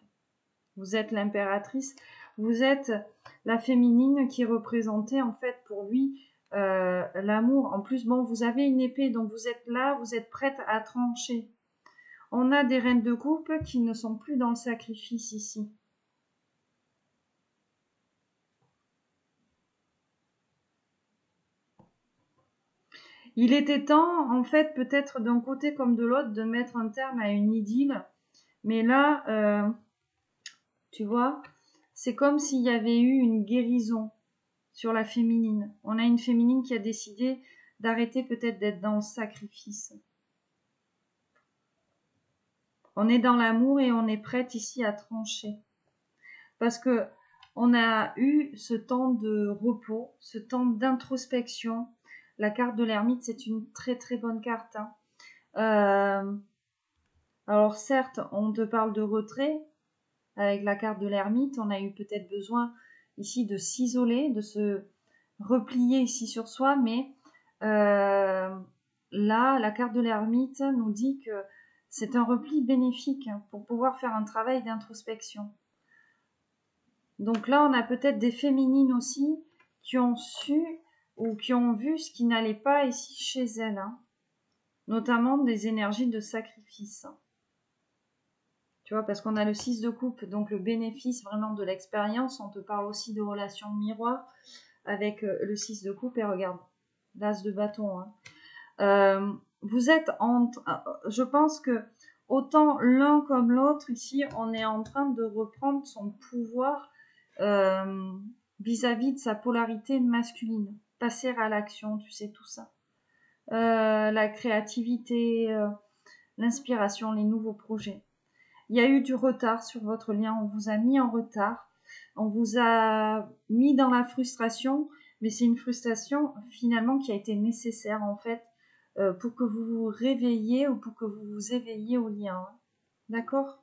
Vous êtes l'impératrice. Vous êtes la féminine qui représentait en fait pour lui l'amour. En plus, bon, vous avez une épée, donc vous êtes là, vous êtes prête à trancher. On a des reines de coupe qui ne sont plus dans le sacrifice ici. Il était temps, en fait, peut-être d'un côté comme de l'autre, de mettre un terme à une idylle. Mais là, tu vois, c'est comme s'il y avait eu une guérison sur la féminine. On a une féminine qui a décidé d'arrêter peut-être d'être dans le sacrifice. On est dans l'amour et on est prête ici à trancher. Parce que on a eu ce temps de repos, ce temps d'introspection. La carte de l'ermite, c'est une très très bonne carte. Hein. Alors certes, on te parle de retrait. Avec la carte de l'ermite, on a eu peut-être besoin ici de s'isoler, de se replier ici sur soi, mais là, la carte de l'ermite nous dit que c'est un repli bénéfique pour pouvoir faire un travail d'introspection. Donc là, on a peut-être des féminines aussi qui ont su ou qui ont vu ce qui n'allait pas ici chez elles, hein, notamment des énergies de sacrifice. Tu vois, parce qu'on a le 6 de coupe, donc le bénéfice vraiment de l'expérience. On te parle aussi de relations miroir avec le 6 de coupe et regarde, l'as de bâton. Hein. Vous êtes je pense que autant l'un comme l'autre, ici, on est en train de reprendre son pouvoir vis-à-vis de sa polarité masculine. Passer à l'action, tu sais, tout ça. La créativité, l'inspiration, les nouveaux projets. Il y a eu du retard sur votre lien, on vous a mis en retard, on vous a mis dans la frustration, mais c'est une frustration finalement qui a été nécessaire en fait pour que vous vous réveilliez ou pour que vous vous éveilliez au lien. Hein. D'accord?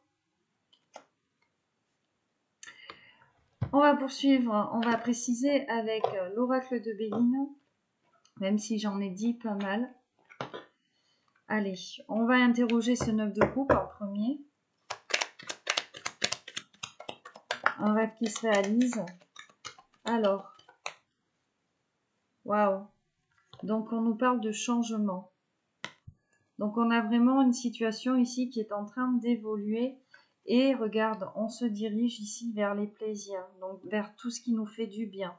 On va poursuivre, on va préciser avec l'oracle de Béline, même si j'en ai dit pas mal. Allez, on va interroger ce 9 de coupe en premier. Un rêve qui se réalise. Alors, waouh. Donc on nous parle de changement. Donc on a vraiment une situation ici qui est en train d'évoluer. Et regarde, on se dirige ici vers les plaisirs, donc vers tout ce qui nous fait du bien.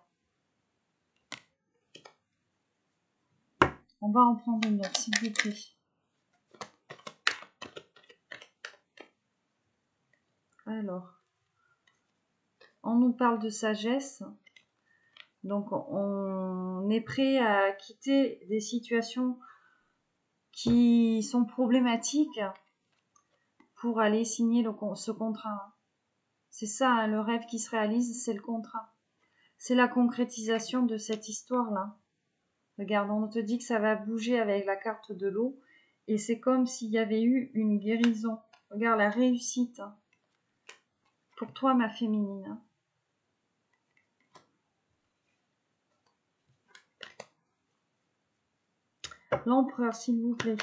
On va en prendre une autre, s'il vous plaît. Alors, on nous parle de sagesse. Donc on est prêt à quitter des situations qui sont problématiques pour aller signer ce contrat. C'est ça, hein, le rêve qui se réalise, c'est le contrat. C'est la concrétisation de cette histoire-là. Regarde, on te dit que ça va bouger avec la carte de l'eau. Et c'est comme s'il y avait eu une guérison. Regarde la réussite. Pour toi, ma féminine. L'empereur, s'il vous plaît.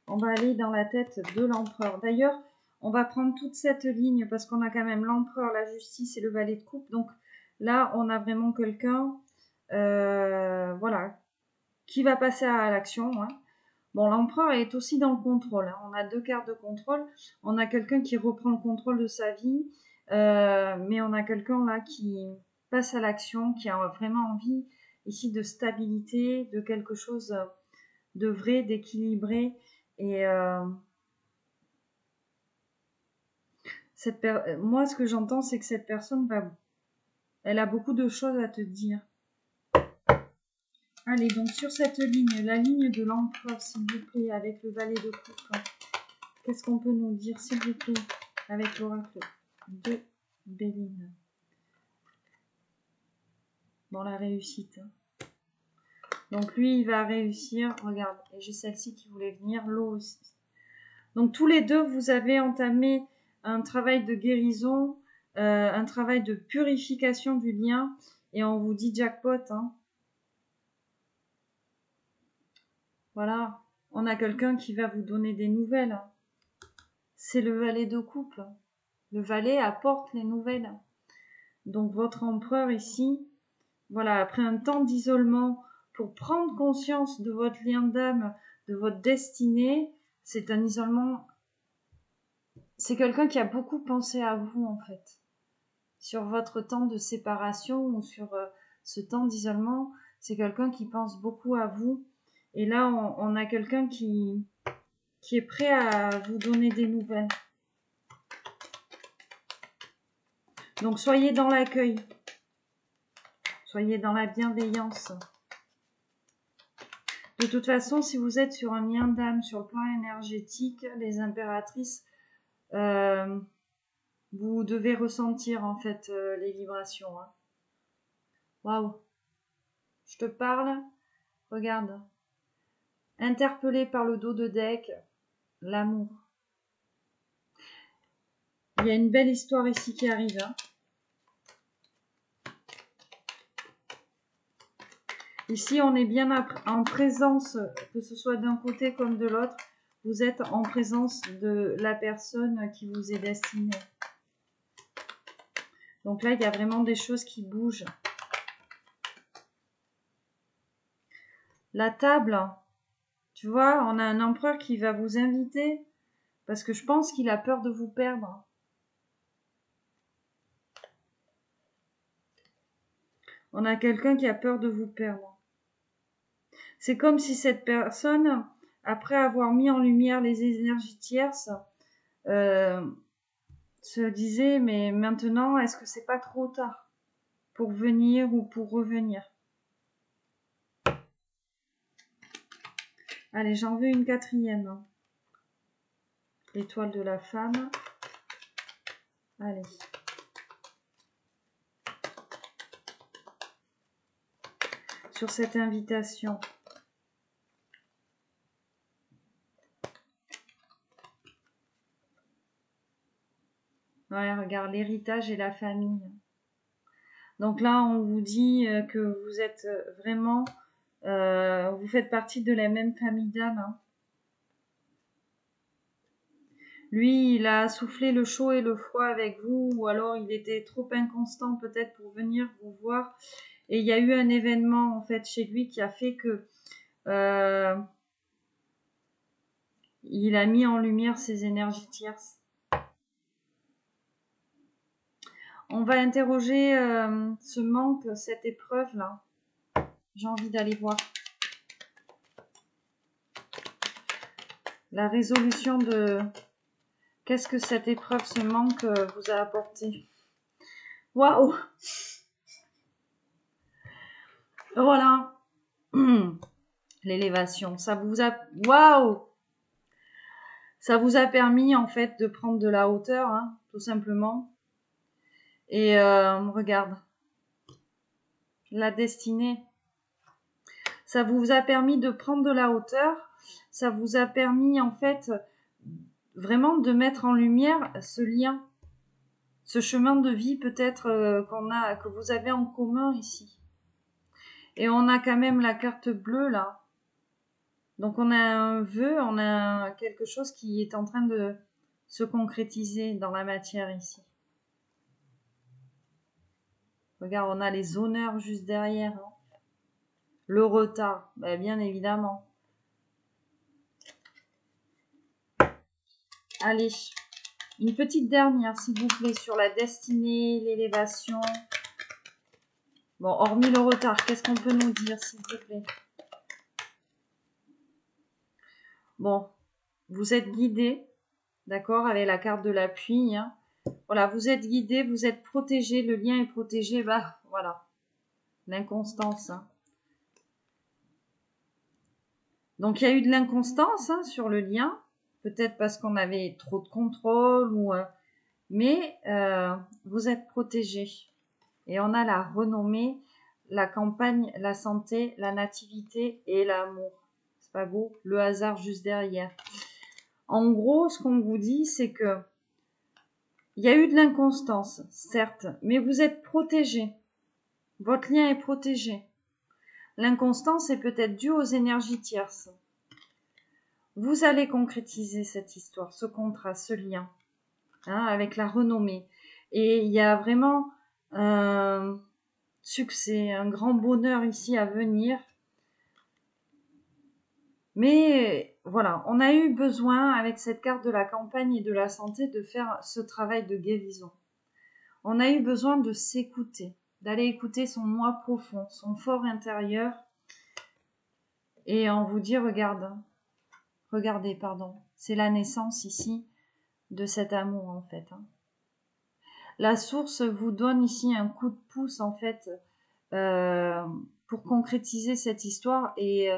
On va aller dans la tête de l'empereur. D'ailleurs, on va prendre toute cette ligne parce qu'on a quand même l'empereur, la justice et le valet de coupe. Donc là, on a vraiment quelqu'un, voilà, qui va passer à l'action. Hein. Bon, l'empereur est aussi dans le contrôle. Hein. On a deux cartes de contrôle. On a quelqu'un qui reprend le contrôle de sa vie, mais on a quelqu'un là qui passe à l'action, qui a vraiment envie ici de stabilité, de quelque chose de vrai, d'équilibré. Et moi, ce que j'entends, c'est que cette personne elle a beaucoup de choses à te dire. Allez, donc sur cette ligne, la ligne de l'empereur, s'il vous plaît, avec le valet de coupe. Qu'est-ce qu'on peut nous dire, s'il vous plaît, avec l'oracle de Béline? Dans la réussite. Donc lui, il va réussir. Regarde, et j'ai celle-ci qui voulait venir, l'eau aussi. Donc tous les deux, vous avez entamé un travail de guérison, un travail de purification du lien. Et on vous dit jackpot. Hein. Voilà, on a quelqu'un qui va vous donner des nouvelles. C'est le valet de coupe. Le valet apporte les nouvelles. Donc votre empereur ici, voilà, après un temps d'isolement, pour prendre conscience de votre lien d'âme, de votre destinée, c'est un isolement. C'est quelqu'un qui a beaucoup pensé à vous en fait, sur votre temps de séparation ou sur ce temps d'isolement. C'est quelqu'un qui pense beaucoup à vous. Et là, on a quelqu'un qui est prêt à vous donner des nouvelles. Donc soyez dans l'accueil, soyez dans la bienveillance. De toute façon, si vous êtes sur un lien d'âme, sur le plan énergétique, les impératrices, vous devez ressentir en fait les vibrations. Hein. Waouh! Je te parle, regarde. Interpellé par le dos de deck, l'amour. Il y a une belle histoire ici qui arrive. Hein. Ici, on est bien en présence, que ce soit d'un côté comme de l'autre. Vous êtes en présence de la personne qui vous est destinée. Donc là, il y a vraiment des choses qui bougent. La table, tu vois, on a un empereur qui va vous inviter parce que je pense qu'il a peur de vous perdre. On a quelqu'un qui a peur de vous perdre. C'est comme si cette personne, après avoir mis en lumière les énergies tierces, se disait, mais maintenant, est-ce que c'est pas trop tard pour venir ou pour revenir? Allez, j'en veux une quatrième. L'étoile de la femme. Allez. Sur cette invitation. Ouais, regarde, l'héritage et la famille. Donc là, on vous dit que vous êtes vraiment... vous faites partie de la même famille d'âme. Hein. Lui, il a soufflé le chaud et le froid avec vous, ou alors il était trop inconstant peut-être pour venir vous voir. Et il y a eu un événement en fait chez lui qui a fait que il a mis en lumière ses énergies tierces. On va interroger ce manque, cette épreuve-là. J'ai envie d'aller voir. La résolution de... Qu'est-ce que cette épreuve, ce manque vous a apporté? Waouh! Voilà. L'élévation. Ça vous a... Waouh! Ça vous a permis, en fait, de prendre de la hauteur, hein, tout simplement. Et regarde. La destinée. Ça vous a permis de prendre de la hauteur. Ça vous a permis, en fait, vraiment de mettre en lumière ce lien. Ce chemin de vie, peut-être, que vous avez en commun ici. Et on a quand même la carte bleue, là. Donc on a un vœu, on a quelque chose qui est en train de se concrétiser dans la matière ici. Regarde, on a les honneurs juste derrière. Hein. Le retard, ben, bien évidemment. Allez, une petite dernière, s'il vous plaît, sur la destinée, l'élévation. Bon, hormis le retard, qu'est-ce qu'on peut nous dire, s'il vous plaît? Bon, vous êtes guidé, d'accord, avec la carte de l'appui. Hein. Voilà, vous êtes guidé, vous êtes protégé, le lien est protégé, bah voilà, l'inconstance. Hein. Donc il y a eu de l'inconstance hein, sur le lien, peut-être parce qu'on avait trop de contrôle, mais vous êtes protégé. Et on a la renommée, la campagne, la santé, la nativité et l'amour. C'est pas beau? Le hasard juste derrière. En gros, ce qu'on vous dit, c'est que il y a eu de l'inconstance, certes, mais vous êtes protégé. Votre lien est protégé. L'inconstance est peut-être due aux énergies tierces. Vous allez concrétiser cette histoire, ce contrat, ce lien, hein, avec la renommée. Et il y a vraiment un succès, un grand bonheur ici à venir. Mais voilà, on a eu besoin, avec cette carte de la campagne et de la santé, de faire ce travail de guérison. On a eu besoin de s'écouter, d'aller écouter son moi profond, son fort intérieur. Et on vous dit, regardez, pardon, c'est la naissance ici de cet amour en fait. Hein. La source vous donne ici un coup de pouce en fait pour concrétiser cette histoire et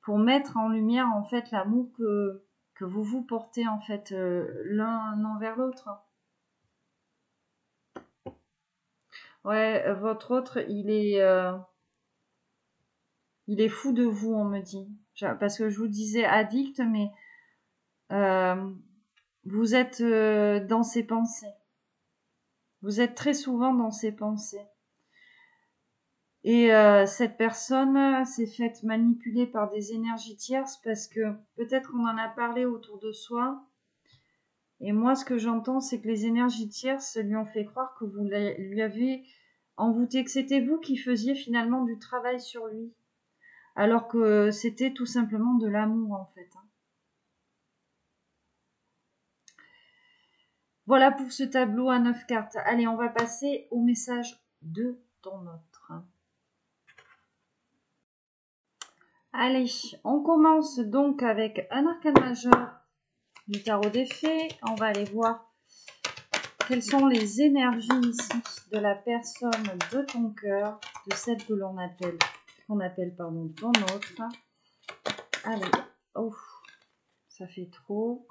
pour mettre en lumière en fait l'amour que vous vous portez en fait l'un envers l'autre. Ouais, votre autre il est fou de vous on me dit parce que je vous disais addict mais vous êtes dans ses pensées. Vous êtes très souvent dans ses pensées. Et cette personne s'est faite manipuler par des énergies tierces parce que peut-être qu'on en a parlé autour de soi. Et moi, ce que j'entends, c'est que les énergies tierces lui ont fait croire que vous lui avez envoûté, que c'était vous qui faisiez finalement du travail sur lui. Alors que c'était tout simplement de l'amour en fait. Voilà pour ce tableau à 9 cartes. Allez, on va passer au message de ton autre. Allez, on commence donc avec un arcane majeur du tarot des fées. On va aller voir quelles sont les énergies ici de la personne de ton cœur, de celle que l'on appelle, ton autre. Allez, oh, ça fait trop.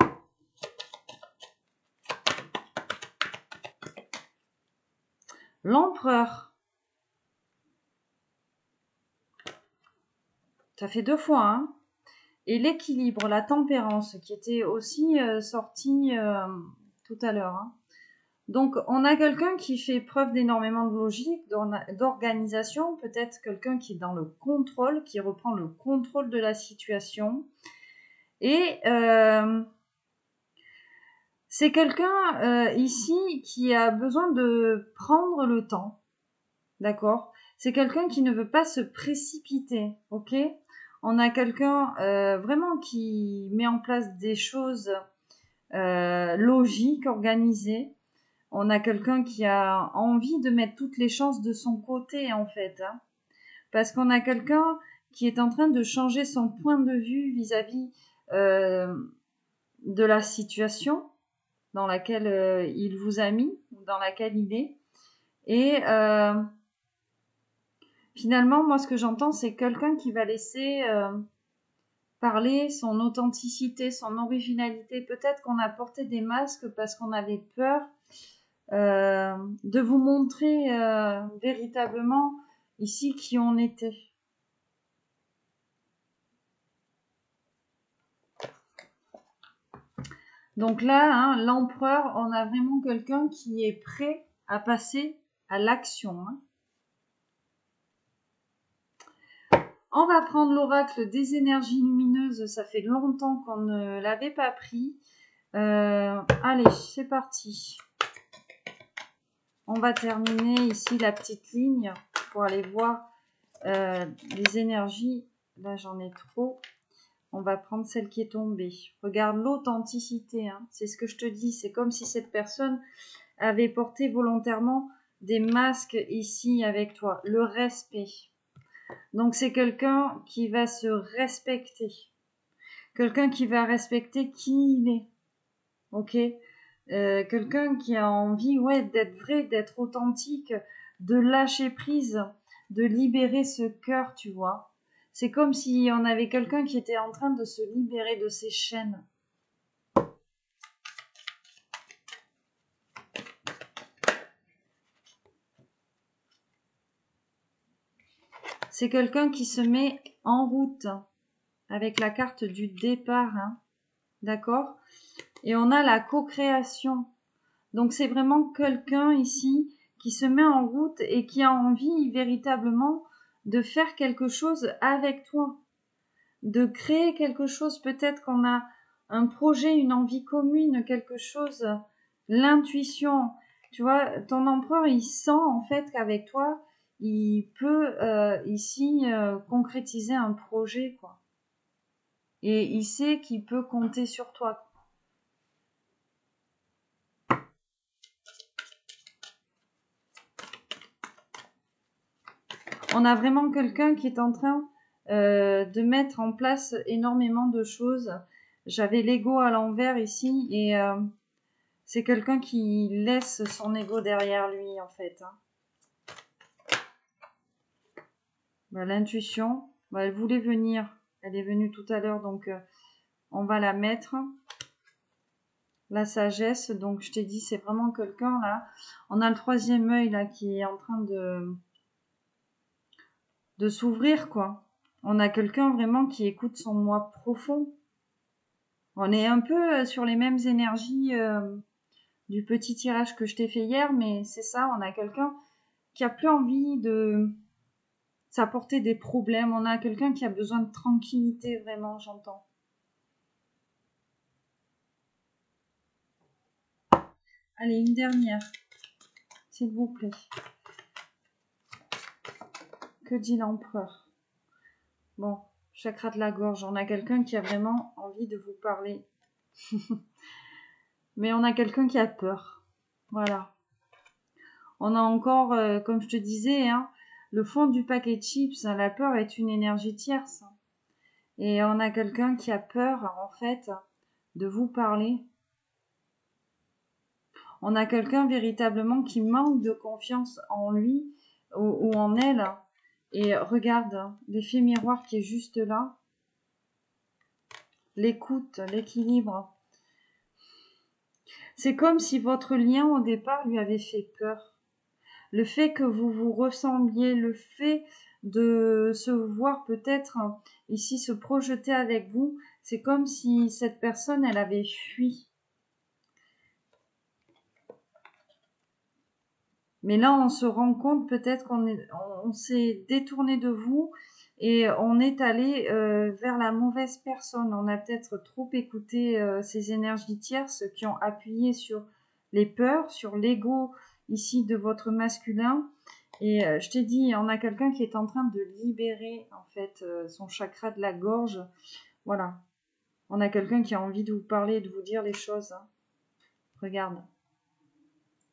L'empereur. Ça fait 2 fois, hein. Et l'équilibre, la tempérance, qui était aussi sortie tout à l'heure. Hein. Donc, on a quelqu'un qui fait preuve d'énormément de logique, d'organisation, peut-être quelqu'un qui est dans le contrôle, qui reprend le contrôle de la situation. Et c'est quelqu'un ici qui a besoin de prendre le temps, d'accord? C'est quelqu'un qui ne veut pas se précipiter, ok? On a quelqu'un vraiment qui met en place des choses logiques, organisées. On a quelqu'un qui a envie de mettre toutes les chances de son côté, en fait, hein, parce qu'on a quelqu'un qui est en train de changer son point de vue vis-à-vis de la situation dans laquelle il vous a mis, ou dans laquelle il est. Et finalement, moi, ce que j'entends, c'est quelqu'un qui va laisser parler son authenticité, son originalité. Peut-être qu'on a porté des masques parce qu'on avait peur de vous montrer véritablement ici qui on était. Donc là, hein, l'empereur, on a vraiment quelqu'un qui est prêt à passer à l'action. Hein. On va prendre l'oracle des énergies lumineuses. Ça fait longtemps qu'on ne l'avait pas pris. Allez, c'est parti. On va terminer ici la petite ligne pour aller voir les énergies. Là, j'en ai trop. On va prendre celle qui est tombée. Regarde l'authenticité. Hein. C'est ce que je te dis. C'est comme si cette personne avait porté volontairement des masques ici avec toi. Le respect. Donc, c'est quelqu'un qui va se respecter. Quelqu'un qui va respecter qui il est. Ok? Quelqu'un qui a envie, ouais, d'être vrai, d'être authentique, de lâcher prise, de libérer ce cœur, tu vois. C'est comme si on avait quelqu'un qui était en train de se libérer de ses chaînes. C'est quelqu'un qui se met en route avec la carte du départ, hein. D'accord? Et on a la co-création. Donc c'est vraiment quelqu'un ici qui se met en route et qui a envie véritablement de faire quelque chose avec toi, de créer quelque chose. Peut-être qu'on a un projet, une envie commune, quelque chose, l'intuition. Tu vois, ton empereur, il sent en fait qu'avec toi, il peut ici concrétiser un projet, quoi. Et il sait qu'il peut compter sur toi. On a vraiment quelqu'un qui est en train de mettre en place énormément de choses. J'avais l'ego à l'envers ici et c'est quelqu'un qui laisse son ego derrière lui en fait. Hein. Bah, l'intuition, bah, elle voulait venir. Elle est venue tout à l'heure donc on va la mettre. La sagesse, donc je t'ai dit c'est vraiment quelqu'un là. On a le troisième œil là qui est en train de s'ouvrir quoi. On a quelqu'un vraiment qui écoute son moi profond. On est un peu sur les mêmes énergies du petit tirage que je t'ai fait hier, mais c'est ça, on a quelqu'un qui a plus envie de s'apporter des problèmes. On a quelqu'un qui a besoin de tranquillité, vraiment, j'entends. Allez, une dernière, s'il vous plaît. Que dit l'empereur? Bon, chakra de la gorge, on a quelqu'un qui a vraiment envie de vous parler. Mais on a quelqu'un qui a peur. Voilà. On a encore, comme je te disais, hein, le fond du paquet de chips, hein, la peur est une énergie tierce. Et on a quelqu'un qui a peur, en fait, de vous parler. On a quelqu'un véritablement qui manque de confiance en lui ou en elle. Et regarde, l'effet miroir qui est juste là. L'écoute, l'équilibre. C'est comme si votre lien au départ lui avait fait peur. Le fait que vous vous ressembliez, le fait de se voir peut-être ici se projeter avec vous, c'est comme si cette personne, elle avait fui. Mais là, on se rend compte peut-être on s'est détourné de vous et on est allé vers la mauvaise personne. On a peut-être trop écouté ces énergies tierces qui ont appuyé sur les peurs, sur l'ego ici de votre masculin. Et je t'ai dit, on a quelqu'un qui est en train de libérer en fait son chakra de la gorge. Voilà. On a quelqu'un qui a envie de vous parler, de vous dire les choses. Hein. Regarde.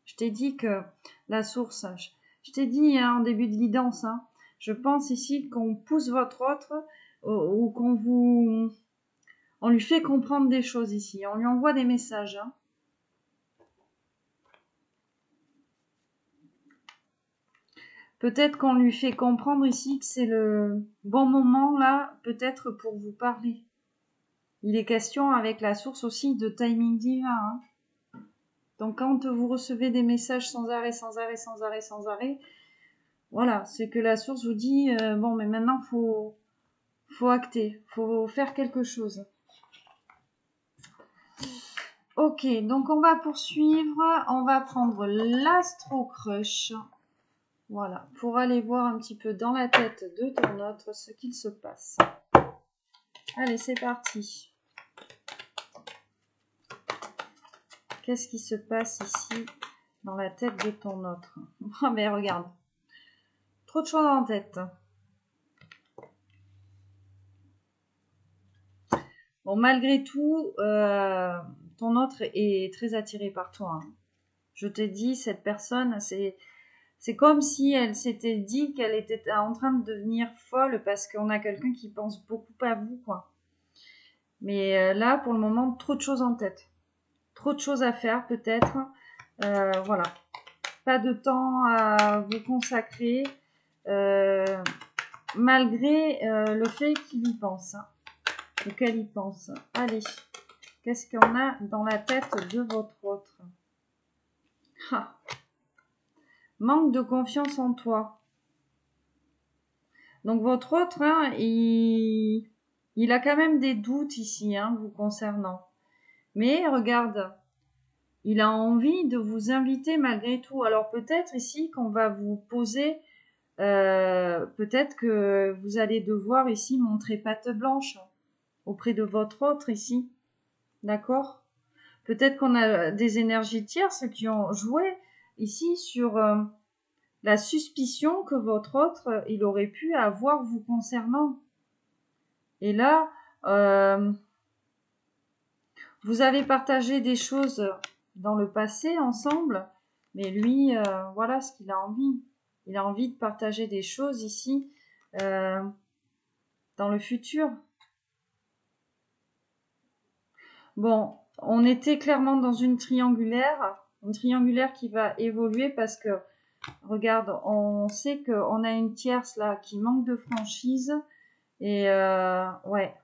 Je t'ai dit que la source, je t'ai dit hein, en début de guidance, hein, je pense ici qu'on pousse votre autre ou on lui fait comprendre des choses ici, on lui envoie des messages. Hein. Peut-être qu'on lui fait comprendre ici que c'est le bon moment là, peut-être pour vous parler. Il est question avec la source aussi de timing divin. Hein. Donc quand vous recevez des messages sans arrêt, sans arrêt, sans arrêt, sans arrêt, voilà, c'est que la source vous dit bon, mais maintenant faut acter, faut faire quelque chose. Ok, donc on va poursuivre, on va prendre l'Astro Crush, voilà, pour aller voir un petit peu dans la tête de ton autre ce qu'il se passe. Allez, c'est parti. Qu'est-ce qui se passe ici dans la tête de ton autre? Oh, mais regarde, trop de choses en tête. Bon, malgré tout, ton autre est très attiré par toi. Hein. Je te dis, cette personne, c'est comme si elle s'était dit qu'elle était en train de devenir folle parce qu'on a quelqu'un qui pense beaucoup à vous, quoi. Mais là, pour le moment, trop de choses en tête. Trop de choses à faire, peut-être. Voilà. Pas de temps à vous consacrer, malgré le fait qu'il y pense. Hein, ou qu'elle y pense. Allez. Qu'est-ce qu'on a dans la tête de votre autre? Ah. Manque de confiance en toi. Donc votre autre, hein, il a quand même des doutes ici, hein, vous concernant. Mais regarde, il a envie de vous inviter malgré tout. Alors peut-être ici qu'on va vous poser, peut-être que vous allez devoir ici montrer patte blanche auprès de votre autre ici. D'accord? Peut-être qu'on a des énergies tierces qui ont joué ici sur la suspicion que votre autre, il aurait pu avoir vous concernant. Et là, vous avez partagé des choses dans le passé ensemble, mais lui, voilà ce qu'il a envie. Il a envie de partager des choses ici dans le futur. Bon, on était clairement dans une triangulaire qui va évoluer parce que, regarde, on sait qu'on a une tierce là qui manque de franchise et ouais.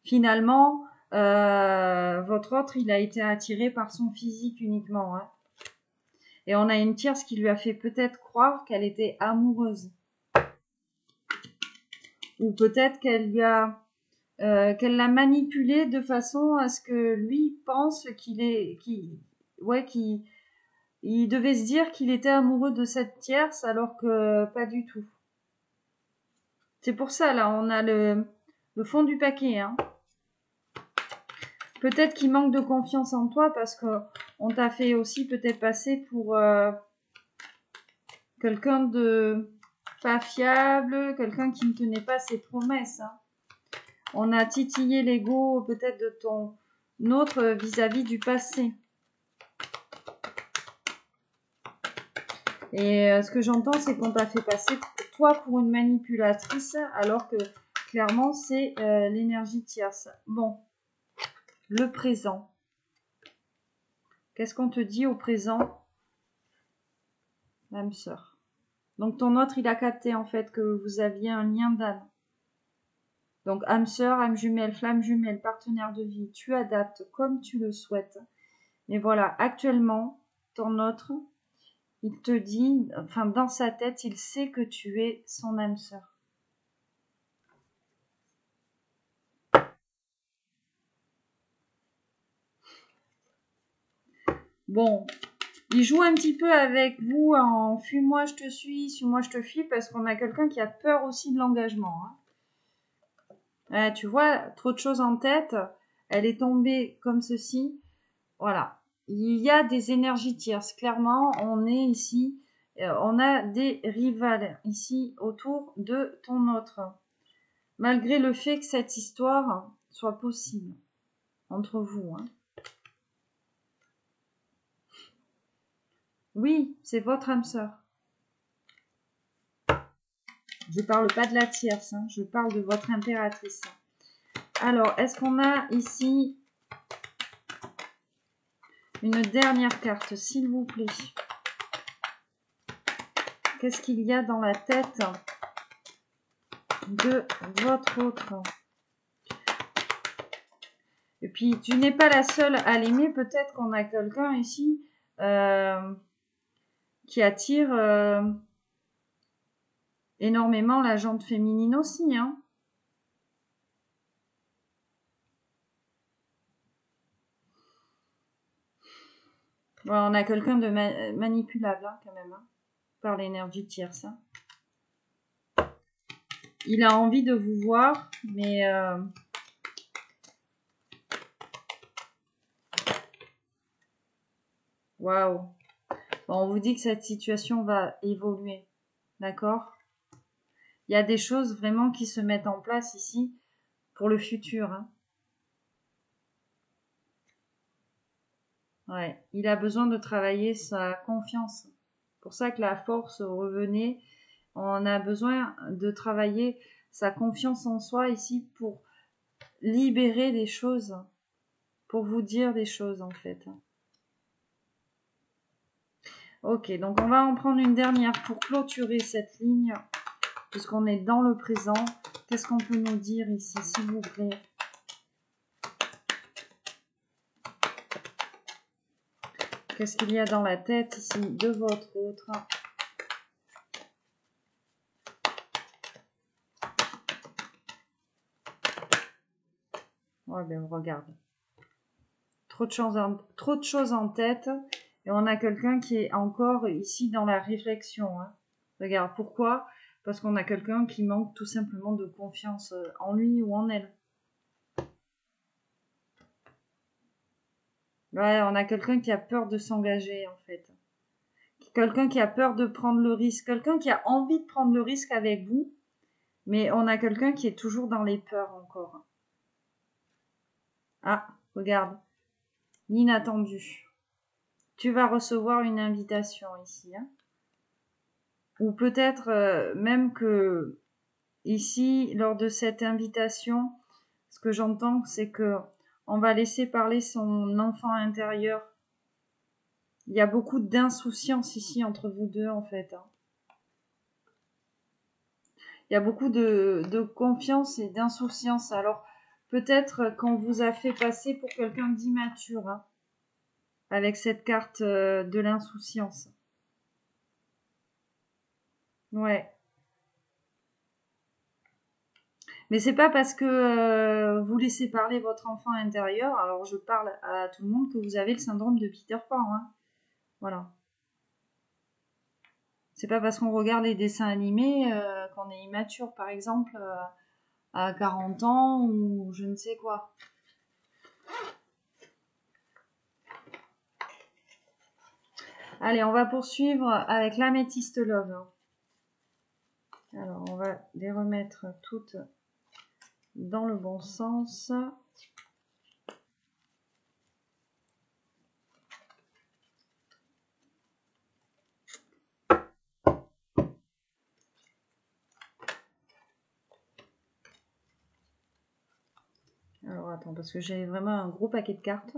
Finalement, votre autre, il a été attiré par son physique uniquement. Hein. Et on a une tierce qui lui a fait peut-être croire qu'elle était amoureuse. Ou peut-être qu'elle l'a manipulé de façon à ce que lui pense il devait se dire qu'il était amoureux de cette tierce alors que pas du tout. C'est pour ça, là, on a le fond du paquet, hein. Peut-être qu'il manque de confiance en toi parce qu'on t'a fait aussi peut-être passer pour quelqu'un de pas fiable, quelqu'un qui ne tenait pas ses promesses. Hein. On a titillé l'ego peut-être de ton autre vis-à-vis du passé. Et ce que j'entends, c'est qu'on t'a fait passer toi pour une manipulatrice alors que clairement c'est l'énergie tierce. Bon, le présent. Qu'est-ce qu'on te dit au présent, l'âme sœur? Donc ton autre, il a capté en fait que vous aviez un lien d'âme. Donc âme sœur, âme jumelle, flamme jumelle, partenaire de vie, tu adaptes comme tu le souhaites. Mais voilà, actuellement, ton autre, il te dit, enfin dans sa tête, il sait que tu es son âme sœur. Bon, Il joue un petit peu avec vous en fuis-moi, je te suis-moi, je te fuis, parce qu'on a quelqu'un qui a peur aussi de l'engagement. Hein. Tu vois, trop de choses en tête. Elle est tombée comme ceci. Voilà. Il y a des énergies tierces. Clairement, on est ici. On a des rivales ici autour de ton autre. Malgré le fait que cette histoire soit possible entre vous. Hein. Oui, c'est votre âme sœur. Je parle pas de la tierce, hein, je parle de votre impératrice. Alors, est-ce qu'on a ici une dernière carte, s'il vous plaît? Qu'est-ce qu'il y a dans la tête de votre autre? Et puis, tu n'es pas la seule à l'aimer. Peut-être qu'on a quelqu'un ici qui attire énormément la jante féminine aussi. Hein. Bon, on a quelqu'un de manipulable hein, quand même, hein, par l'énergie tierce. Hein. Il a envie de vous voir, mais... Waouh. Bon, on vous dit que cette situation va évoluer. D'accord? Il y a des choses vraiment qui se mettent en place ici pour le futur. Hein. Ouais. Il a besoin de travailler sa confiance. C'est pour ça que la force revenait. On a besoin de travailler sa confiance en soi ici pour libérer des choses. Pour vous dire des choses en fait. Ok, donc on va en prendre une dernière pour clôturer cette ligne, puisqu'on est dans le présent. Qu'est-ce qu'on peut nous dire ici, s'il vous plaît? Qu'est-ce qu'il y a dans la tête ici de votre autre? Ouais, ben regarde. Trop de choses en tête. Et on a quelqu'un qui est encore ici dans la réflexion. Hein. Regarde, pourquoi? Parce qu'on a quelqu'un qui manque tout simplement de confiance en lui ou en elle. Ouais, on a quelqu'un qui a peur de s'engager en fait. Quelqu'un qui a peur de prendre le risque. Quelqu'un qui a envie de prendre le risque avec vous. Mais on a quelqu'un qui est toujours dans les peurs encore. Ah, regarde. L'inattendu. Tu vas recevoir une invitation ici. Hein. Ou peut-être même que ici, lors de cette invitation, ce que j'entends, c'est que on va laisser parler son enfant intérieur. Il y a beaucoup d'insouciance ici entre vous deux, en fait. Hein. Il y a beaucoup de confiance et d'insouciance. Alors, peut-être qu'on vous a fait passer pour quelqu'un d'immature, hein, avec cette carte de l'insouciance. Ouais. Mais c'est pas parce que vous laissez parler votre enfant intérieur, alors je parle à tout le monde, que vous avez le syndrome de Peter Pan. Hein. Voilà. C'est pas parce qu'on regarde les dessins animés qu'on est immature, par exemple, à 40 ans ou je ne sais quoi. Allez, on va poursuivre avec l'améthyste love. Alors, on va les remettre toutes dans le bon sens. Alors, attends, parce que j'ai vraiment un gros paquet de cartes.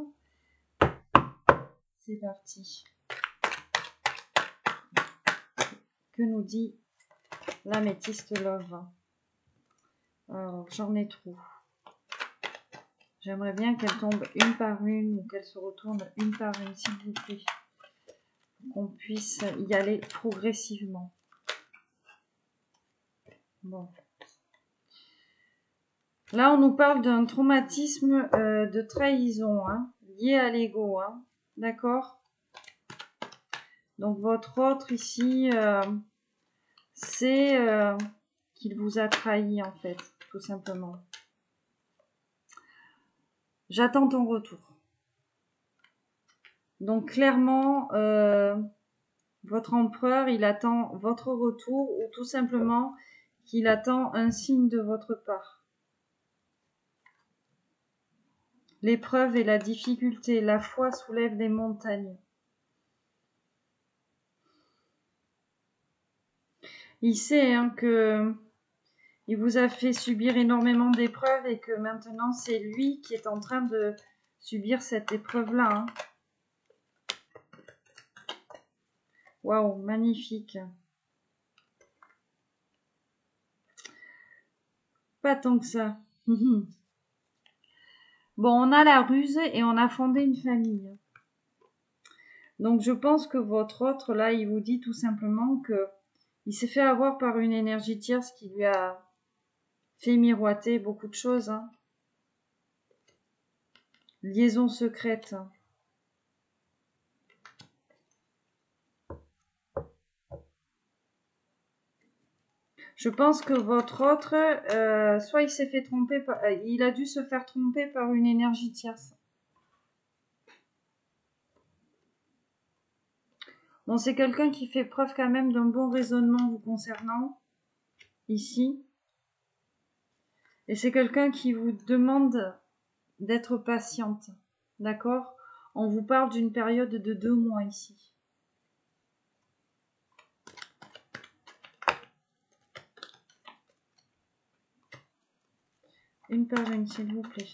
C'est parti. Que nous dit l'améthyste love? Alors, j'en ai trop. J'aimerais bien qu'elle tombe une par une ou qu'elle se retourne une par une, s'il vous plaît. Qu'on puisse y aller progressivement. Bon. Là, on nous parle d'un traumatisme de trahison, hein, lié à l'ego. Hein, d'accord? Donc votre autre ici, c'est qu'il vous a trahi en fait, tout simplement. J'attends ton retour. Donc clairement, votre empereur, il attend votre retour ou tout simplement qu'il attend un signe de votre part. L'épreuve et la difficulté, la foi soulève des montagnes. Il sait hein, que il vous a fait subir énormément d'épreuves et que maintenant c'est lui qui est en train de subir cette épreuve-là. Hein. Waouh, magnifique. Pas tant que ça. Bon, on a la ruse et on a fondé une famille. Donc je pense que votre autre, là, il vous dit tout simplement que il s'est fait avoir par une énergie tierce qui lui a fait miroiter beaucoup de choses. Hein. Liaison secrète. Je pense que votre autre, soit il s'est fait tromper, il a dû se faire tromper par une énergie tierce. Bon, c'est quelqu'un qui fait preuve quand même d'un bon raisonnement vous concernant, ici. Et c'est quelqu'un qui vous demande d'être patiente, d'accord? On vous parle d'une période de 2 mois ici. Une par une, s'il vous plaît.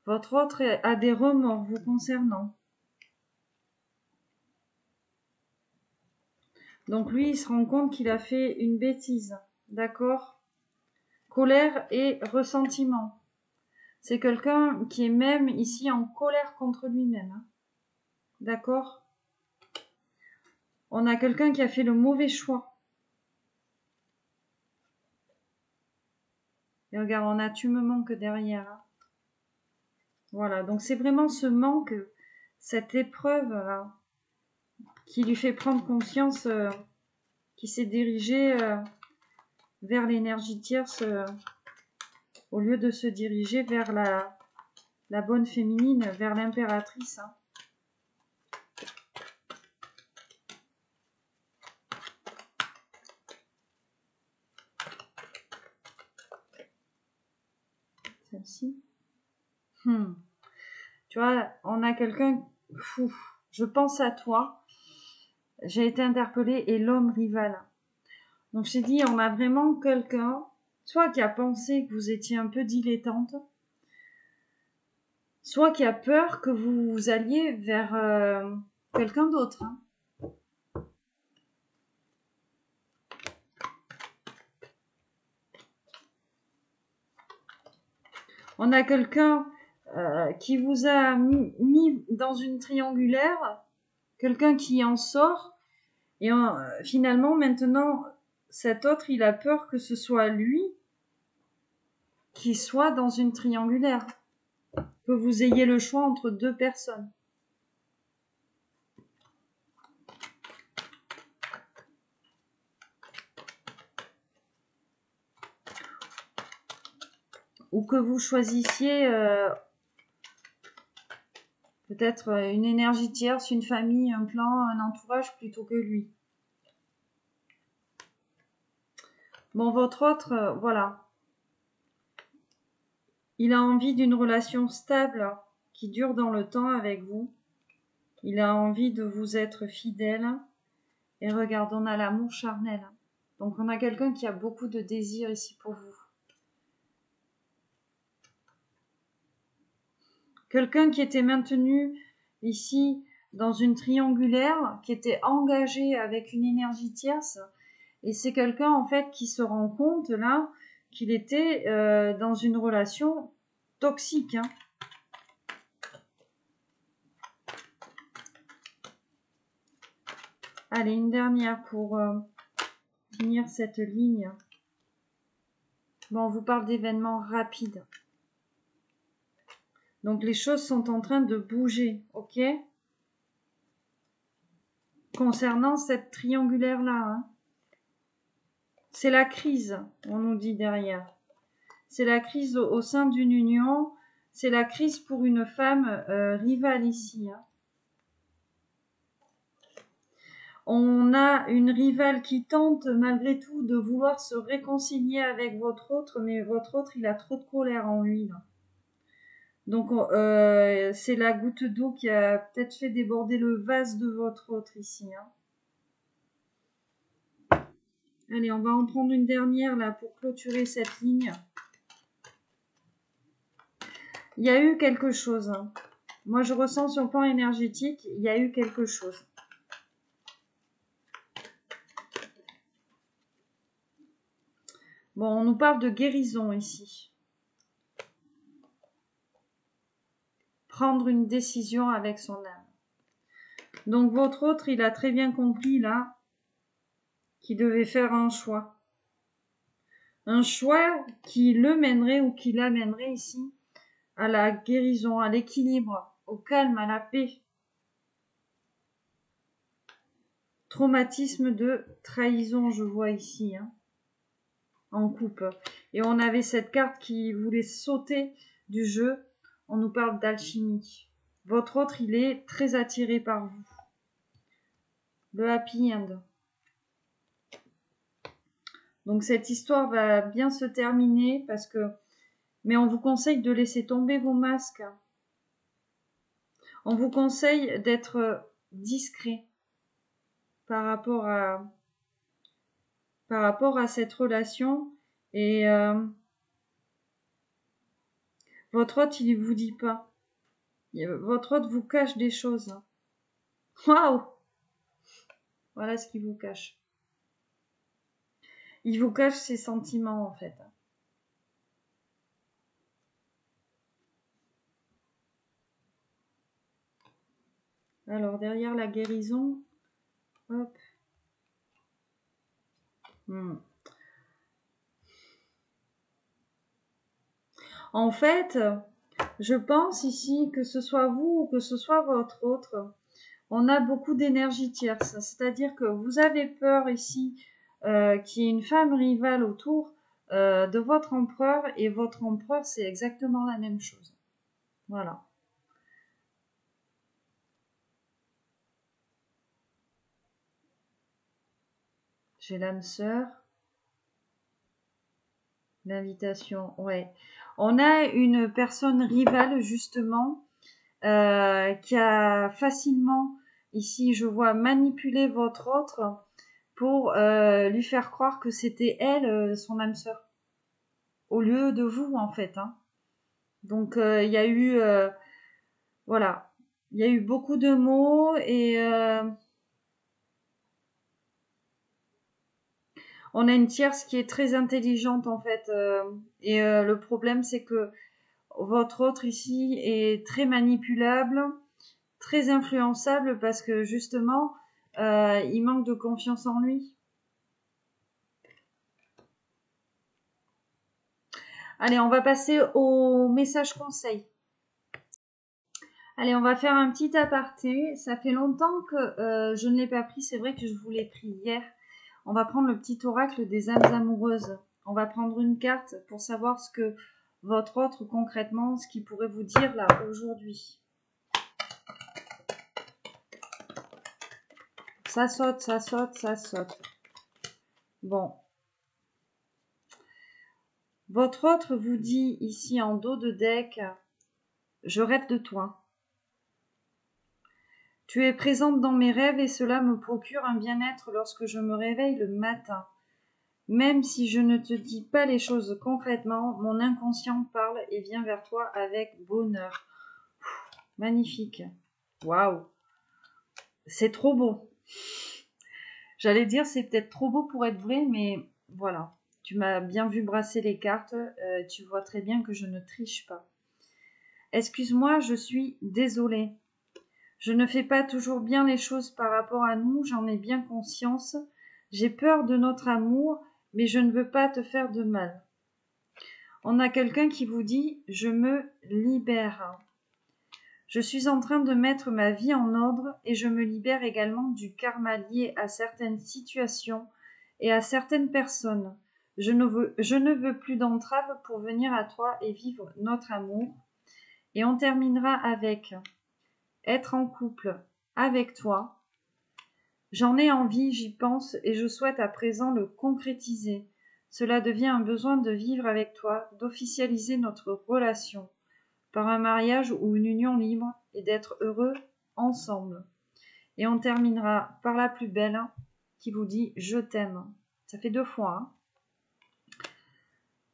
Votre autre a des remords vous concernant. Donc lui, il se rend compte qu'il a fait une bêtise, d'accord? Colère et ressentiment. C'est quelqu'un qui est même ici en colère contre lui-même, hein. D'accord? On a quelqu'un qui a fait le mauvais choix. Et regarde, on a tu me manques derrière, hein. Voilà, donc c'est vraiment ce manque, cette épreuve-là, qui lui fait prendre conscience qu'il s'est dirigé vers l'énergie tierce au lieu de se diriger vers la bonne féminine, vers l'impératrice. Hein. Celle-ci. Tu vois, on a quelqu'un, je pense à toi, j'ai été interpellée et l'homme rival. Donc j'ai dit, on a vraiment quelqu'un, soit qui a pensé que vous étiez un peu dilettante, soit qui a peur que vous alliez vers quelqu'un d'autre. Hein. On a quelqu'un qui vous a mis dans une triangulaire, quelqu'un qui en sort, et finalement maintenant cet autre il a peur que ce soit lui qui soit dans une triangulaire, que vous ayez le choix entre 2 personnes. Ou que vous choisissiez peut-être une énergie tierce, une famille, un clan, un entourage plutôt que lui. Bon, votre autre, voilà. Il a envie d'une relation stable qui dure dans le temps avec vous. Il a envie de vous être fidèle. Et regarde, on a l'amour charnel. Donc on a quelqu'un qui a beaucoup de désir ici pour vous. Quelqu'un qui était maintenu ici dans une triangulaire, qui était engagé avec une énergie tierce. Et c'est quelqu'un en fait qui se rend compte là qu'il était dans une relation toxique. Hein. Allez, une dernière pour finir cette ligne. Bon, on vous parle d'événements rapides. Donc, les choses sont en train de bouger, ok? Concernant cette triangulaire-là, hein. C'est la crise, on nous dit derrière. C'est la crise au sein d'une union. C'est la crise pour une femme rivale ici, hein. On a une rivale qui tente malgré tout de vouloir se réconcilier avec votre autre, mais votre autre, il a trop de colère en lui, là. Donc, c'est la goutte d'eau qui a peut-être fait déborder le vase de votre autre ici, hein. Allez, on va en prendre une dernière là pour clôturer cette ligne. Il y a eu quelque chose, hein. Moi, je ressens sur le plan énergétique, il y a eu quelque chose. Bon, on nous parle de guérison ici. Prendre une décision avec son âme. Donc, votre autre, il a très bien compris là qu'il devait faire un choix. Un choix qui le mènerait ou qui l'amènerait ici à la guérison, à l'équilibre, au calme, à la paix. Traumatisme de trahison, je vois ici, hein, en coupe. Et on avait cette carte qui voulait sauter du jeu. On nous parle d'alchimie. Votre autre, il est très attiré par vous. Le happy end. Donc cette histoire va bien se terminer parce que... Mais on vous conseille de laisser tomber vos masques. On vous conseille d'être discret par rapport à cette relation. Et votre hôte, il ne vous dit pas. Votre hôte vous cache des choses. Waouh! Voilà ce qu'il vous cache. Il vous cache ses sentiments, en fait. Alors, derrière la guérison, hop. En fait, je pense ici que ce soit vous ou que ce soit votre autre, on a beaucoup d'énergie tierce. C'est-à-dire que vous avez peur ici qu'il y ait une femme rivale autour de votre empereur et votre empereur, c'est exactement la même chose. Voilà. J'ai l'âme sœur. L'invitation, ouais. On a une personne rivale, justement, qui a facilement, ici, je vois, manipulé votre autre pour lui faire croire que c'était elle, son âme sœur, au lieu de vous, en fait, hein. Donc, il y a eu, voilà, il y a eu beaucoup de mots et on a une tierce qui est très intelligente, en fait. Et le problème, c'est que votre autre ici est très manipulable, très influençable parce que justement, il manque de confiance en lui. Allez, on va passer au message conseil. Allez, on va faire un petit aparté. Ça fait longtemps que je ne l'ai pas pris. C'est vrai que je vous l'ai pris hier. On va prendre le petit oracle des âmes amoureuses. On va prendre une carte pour savoir ce que votre autre, concrètement, ce qu'il pourrait vous dire là, aujourd'hui. Ça saute, ça saute, ça saute. Bon. Votre autre vous dit ici en dos de deck, je rêve de toi. Tu es présente dans mes rêves et cela me procure un bien-être lorsque je me réveille le matin. Même si je ne te dis pas les choses concrètement, mon inconscient parle et vient vers toi avec bonheur. Magnifique. Waouh. C'est trop beau. J'allais dire c'est peut-être trop beau pour être vrai, mais voilà. Tu m'as bien vu brasser les cartes. Tu vois très bien que je ne triche pas. Excuse-moi, je suis désolée. Je ne fais pas toujours bien les choses par rapport à nous, j'en ai bien conscience. J'ai peur de notre amour, mais je ne veux pas te faire de mal. On a quelqu'un qui vous dit « Je me libère ». Je suis en train de mettre ma vie en ordre et je me libère également du karma lié à certaines situations et à certaines personnes. Je ne veux plus d'entrave pour venir à toi et vivre notre amour. Et on terminera avec être en couple avec toi. J'en ai envie, j'y pense et je souhaite à présent le concrétiser. Cela devient un besoin de vivre avec toi, d'officialiser notre relation par un mariage ou une union libre et d'être heureux ensemble. Et on terminera par la plus belle qui vous dit « Je t'aime ». Ça fait 2 fois. Hein.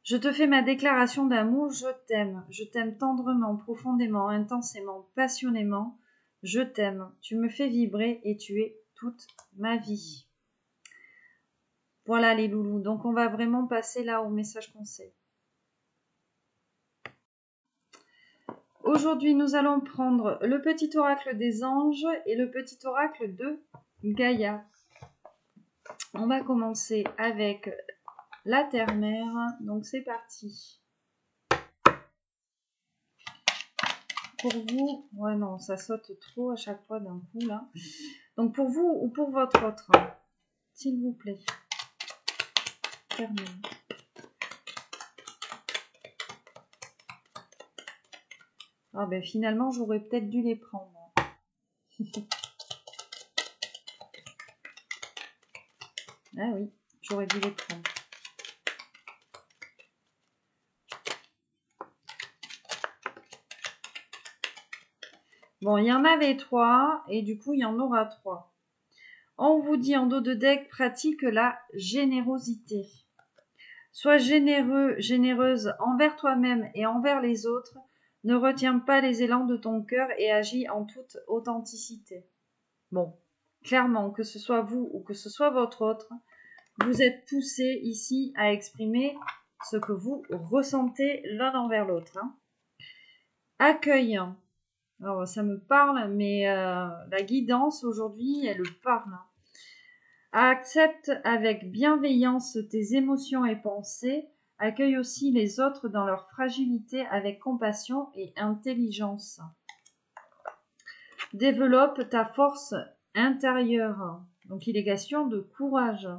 Je te fais ma déclaration d'amour, je t'aime tendrement, profondément, intensément, passionnément, je t'aime, tu me fais vibrer et tu es toute ma vie. Voilà les loulous, donc on va vraiment passer là au message conseil. Aujourd'hui, nous allons prendre le petit oracle des anges et le petit oracle de Gaïa. On va commencer avec la terre-mère, donc c'est parti. Pour vous, ouais non, ça saute trop à chaque fois d'un coup là. Donc pour vous ou pour votre autre, s'il vous plaît. Terre-mère. Ah ben finalement, j'aurais peut-être dû les prendre. Ah oui, j'aurais dû les prendre. Bon, il y en avait 3 et du coup, il y en aura 3. On vous dit en dos de deck, pratique la générosité. Sois généreux, généreuse envers toi-même et envers les autres. Ne retiens pas les élans de ton cœur et agis en toute authenticité. Bon, clairement, que ce soit vous ou que ce soit votre autre, vous êtes poussés ici à exprimer ce que vous ressentez l'un envers l'autre. Hein. Accueil. Alors, ça me parle, mais la guidance aujourd'hui, elle parle. Accepte avec bienveillance tes émotions et pensées. Accueille aussi les autres dans leur fragilité avec compassion et intelligence. Développe ta force intérieure. Donc il est question de courage.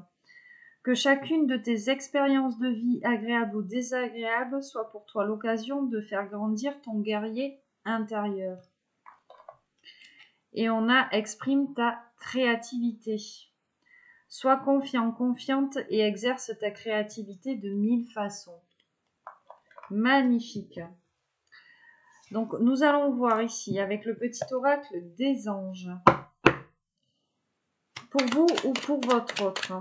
Que chacune de tes expériences de vie, agréables ou désagréables, soit pour toi l'occasion de faire grandir ton guerrier intérieur. Et on a exprime ta créativité. Sois confiant, confiante et exerce ta créativité de 1000 façons. Magnifique. Donc, nous allons voir ici avec le petit oracle des anges. Pour vous ou pour votre autre.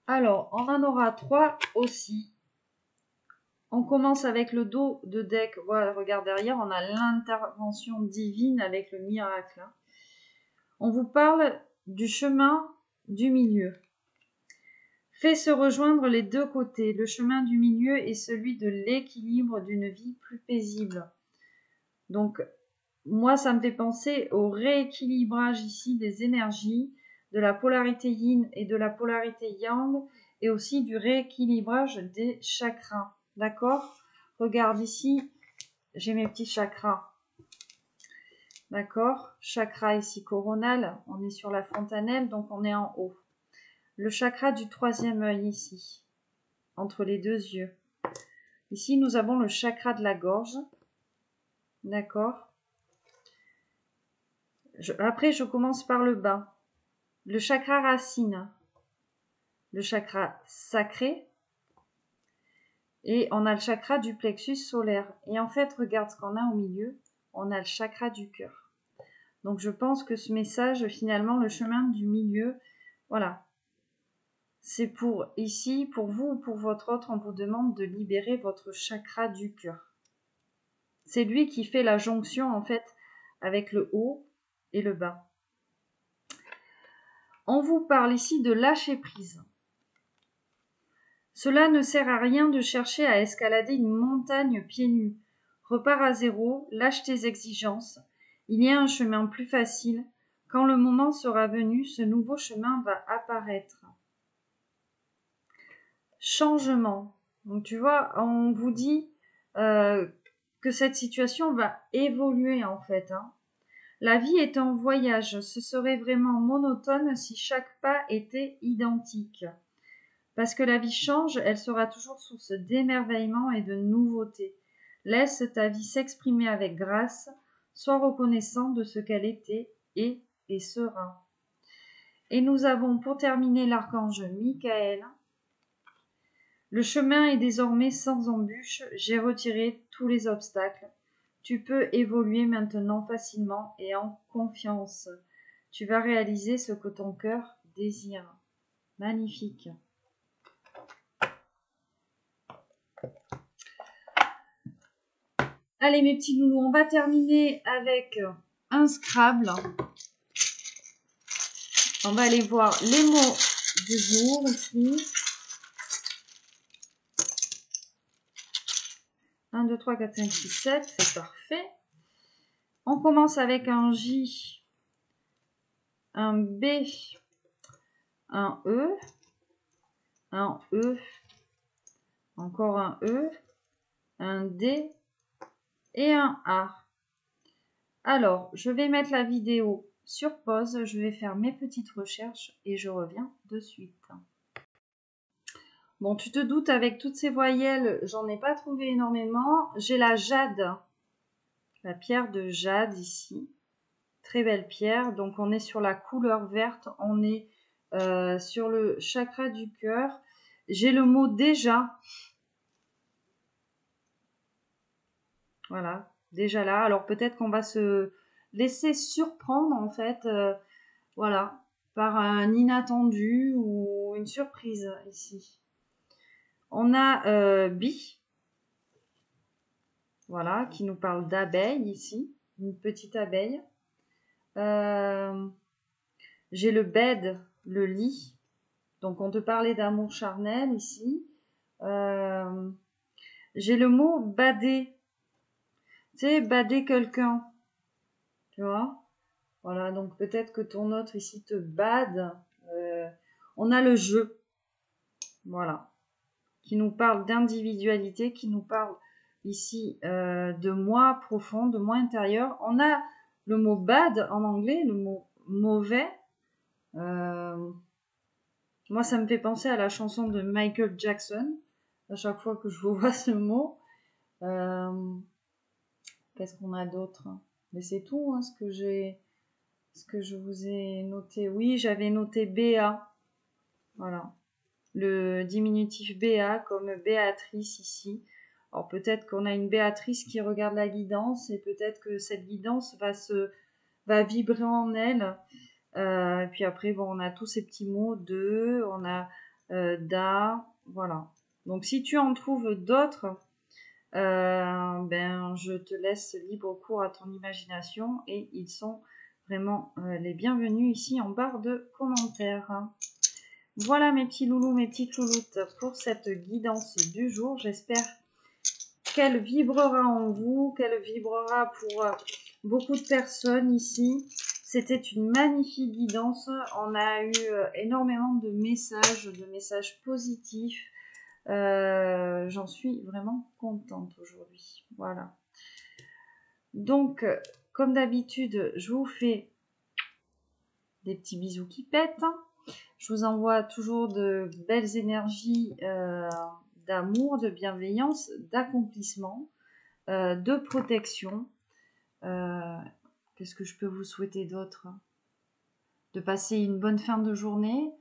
Alors, on en aura 3 aussi. On commence avec le dos de deck. Voilà, regarde derrière, on a l'intervention divine avec le miracle. On vous parle du chemin du milieu. Fais se rejoindre les deux côtés. Le chemin du milieu est celui de l'équilibre d'une vie plus paisible. Donc, moi, ça me fait penser au rééquilibrage ici des énergies, de la polarité yin et de la polarité yang, et aussi du rééquilibrage des chakras. D'accord? Regarde ici, j'ai mes petits chakras. D'accord? Chakra ici coronal, on est sur la fontanelle, donc on est en haut. Le chakra du 3e œil ici, entre les 2 yeux. Ici, nous avons le chakra de la gorge. D'accord? Après, je commence par le bas. Le chakra racine. Le chakra sacré. Et on a le chakra du plexus solaire. Et en fait, regarde ce qu'on a au milieu. On a le chakra du cœur. Donc, je pense que ce message, finalement, le chemin du milieu, voilà. C'est pour ici, pour vous ou pour votre autre, on vous demande de libérer votre chakra du cœur. C'est lui qui fait la jonction, en fait, avec le haut et le bas. On vous parle ici de lâcher prise. Cela ne sert à rien de chercher à escalader une montagne pieds nus. Repars à zéro, lâche tes exigences. Il y a un chemin plus facile. Quand le moment sera venu, ce nouveau chemin va apparaître. Changement. Donc tu vois, on vous dit que cette situation va évoluer en fait. La vie est un voyage. Ce serait vraiment monotone si chaque pas était identique. Parce que la vie change, elle sera toujours source d'émerveillement et de nouveautés. Laisse ta vie s'exprimer avec grâce, sois reconnaissant de ce qu'elle était et sera. Et nous avons pour terminer l'archange Michael. Le chemin est désormais sans embûche, j'ai retiré tous les obstacles. Tu peux évoluer maintenant facilement et en confiance. Tu vas réaliser ce que ton cœur désire. Magnifique. Allez mes petits loulous, on va terminer avec un Scrabble. On va aller voir les mots du jour ici. 1, 2, 3, 4, 5, 6, 7, c'est parfait. On commence avec un J, un B, un E, encore un E, un D et un A. Alors, je vais mettre la vidéo sur pause, je vais faire mes petites recherches et je reviens de suite. Bon, tu te doutes, avec toutes ces voyelles, j'en ai pas trouvé énormément. J'ai la jade, la pierre de jade ici. Très belle pierre. Donc, on est sur la couleur verte. On est sur le chakra du cœur. J'ai le mot déjà. Voilà, déjà là. Alors, peut-être qu'on va se laisser surprendre, en fait, voilà, par un inattendu ou une surprise ici. On a Bi, voilà, qui nous parle d'abeille ici, une petite abeille. J'ai le bed, le lit, donc on te parlait d'amour charnel ici. J'ai le mot bader, tu sais, bader quelqu'un, tu vois. Voilà, donc peut-être que ton autre ici te bade. On a le jeu, voilà, qui nous parle d'individualité, qui nous parle ici de moi profond, de moi intérieur. On a le mot bad en anglais, le mot mauvais. Moi, ça me fait penser à la chanson de Michael Jackson, à chaque fois que je vois ce mot. Qu'est-ce qu'on a d'autre? Mais c'est tout, hein, ce que je vous ai noté. Oui, j'avais noté BA. Voilà. Le diminutif BA comme Béatrice ici. Alors peut-être qu'on a une Béatrice qui regarde la guidance et peut-être que cette guidance va vibrer en elle. Puis après, bon, on a tous ces petits mots de, on a da, voilà. Donc si tu en trouves d'autres, ben je te laisse libre cours à ton imagination et ils sont vraiment les bienvenus ici en barre de commentaires. Voilà mes petits loulous, mes petites louloutes pour cette guidance du jour. J'espère qu'elle vibrera en vous, qu'elle vibrera pour beaucoup de personnes ici. C'était une magnifique guidance. On a eu énormément de messages positifs. J'en suis vraiment contente aujourd'hui. Voilà. Donc, comme d'habitude, je vous fais des petits bisous qui pètent. Je vous envoie toujours de belles énergies d'amour, de bienveillance, d'accomplissement, de protection. Qu'est-ce que je peux vous souhaiter d'autre? De passer une bonne fin de journée.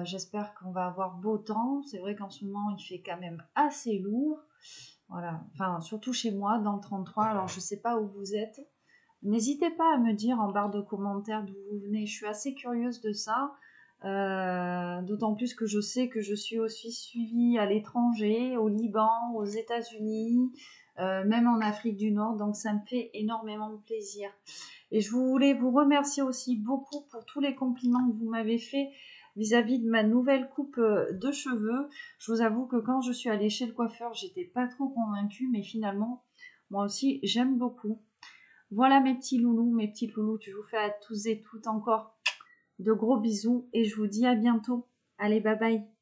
J'espère qu'on va avoir beau temps. C'est vrai qu'en ce moment, il fait quand même assez lourd. Voilà. Enfin, surtout chez moi, dans le 33. Alors, je ne sais pas où vous êtes. N'hésitez pas à me dire en barre de commentaires d'où vous venez. Je suis assez curieuse de ça. D'autant plus que je sais que je suis aussi suivie à l'étranger, au Liban, aux États-Unis, même en Afrique du Nord. Donc, ça me fait énormément de plaisir. Et je voulais vous remercier aussi beaucoup pour tous les compliments que vous m'avez fait vis-à-vis de ma nouvelle coupe de cheveux. Je vous avoue que quand je suis allée chez le coiffeur, j'étais pas trop convaincue, mais finalement, moi aussi, j'aime beaucoup. Voilà mes petits loulous, mes petites loulous. Je vous fais à tous et toutes encore de gros bisous et je vous dis à bientôt. Allez, bye bye.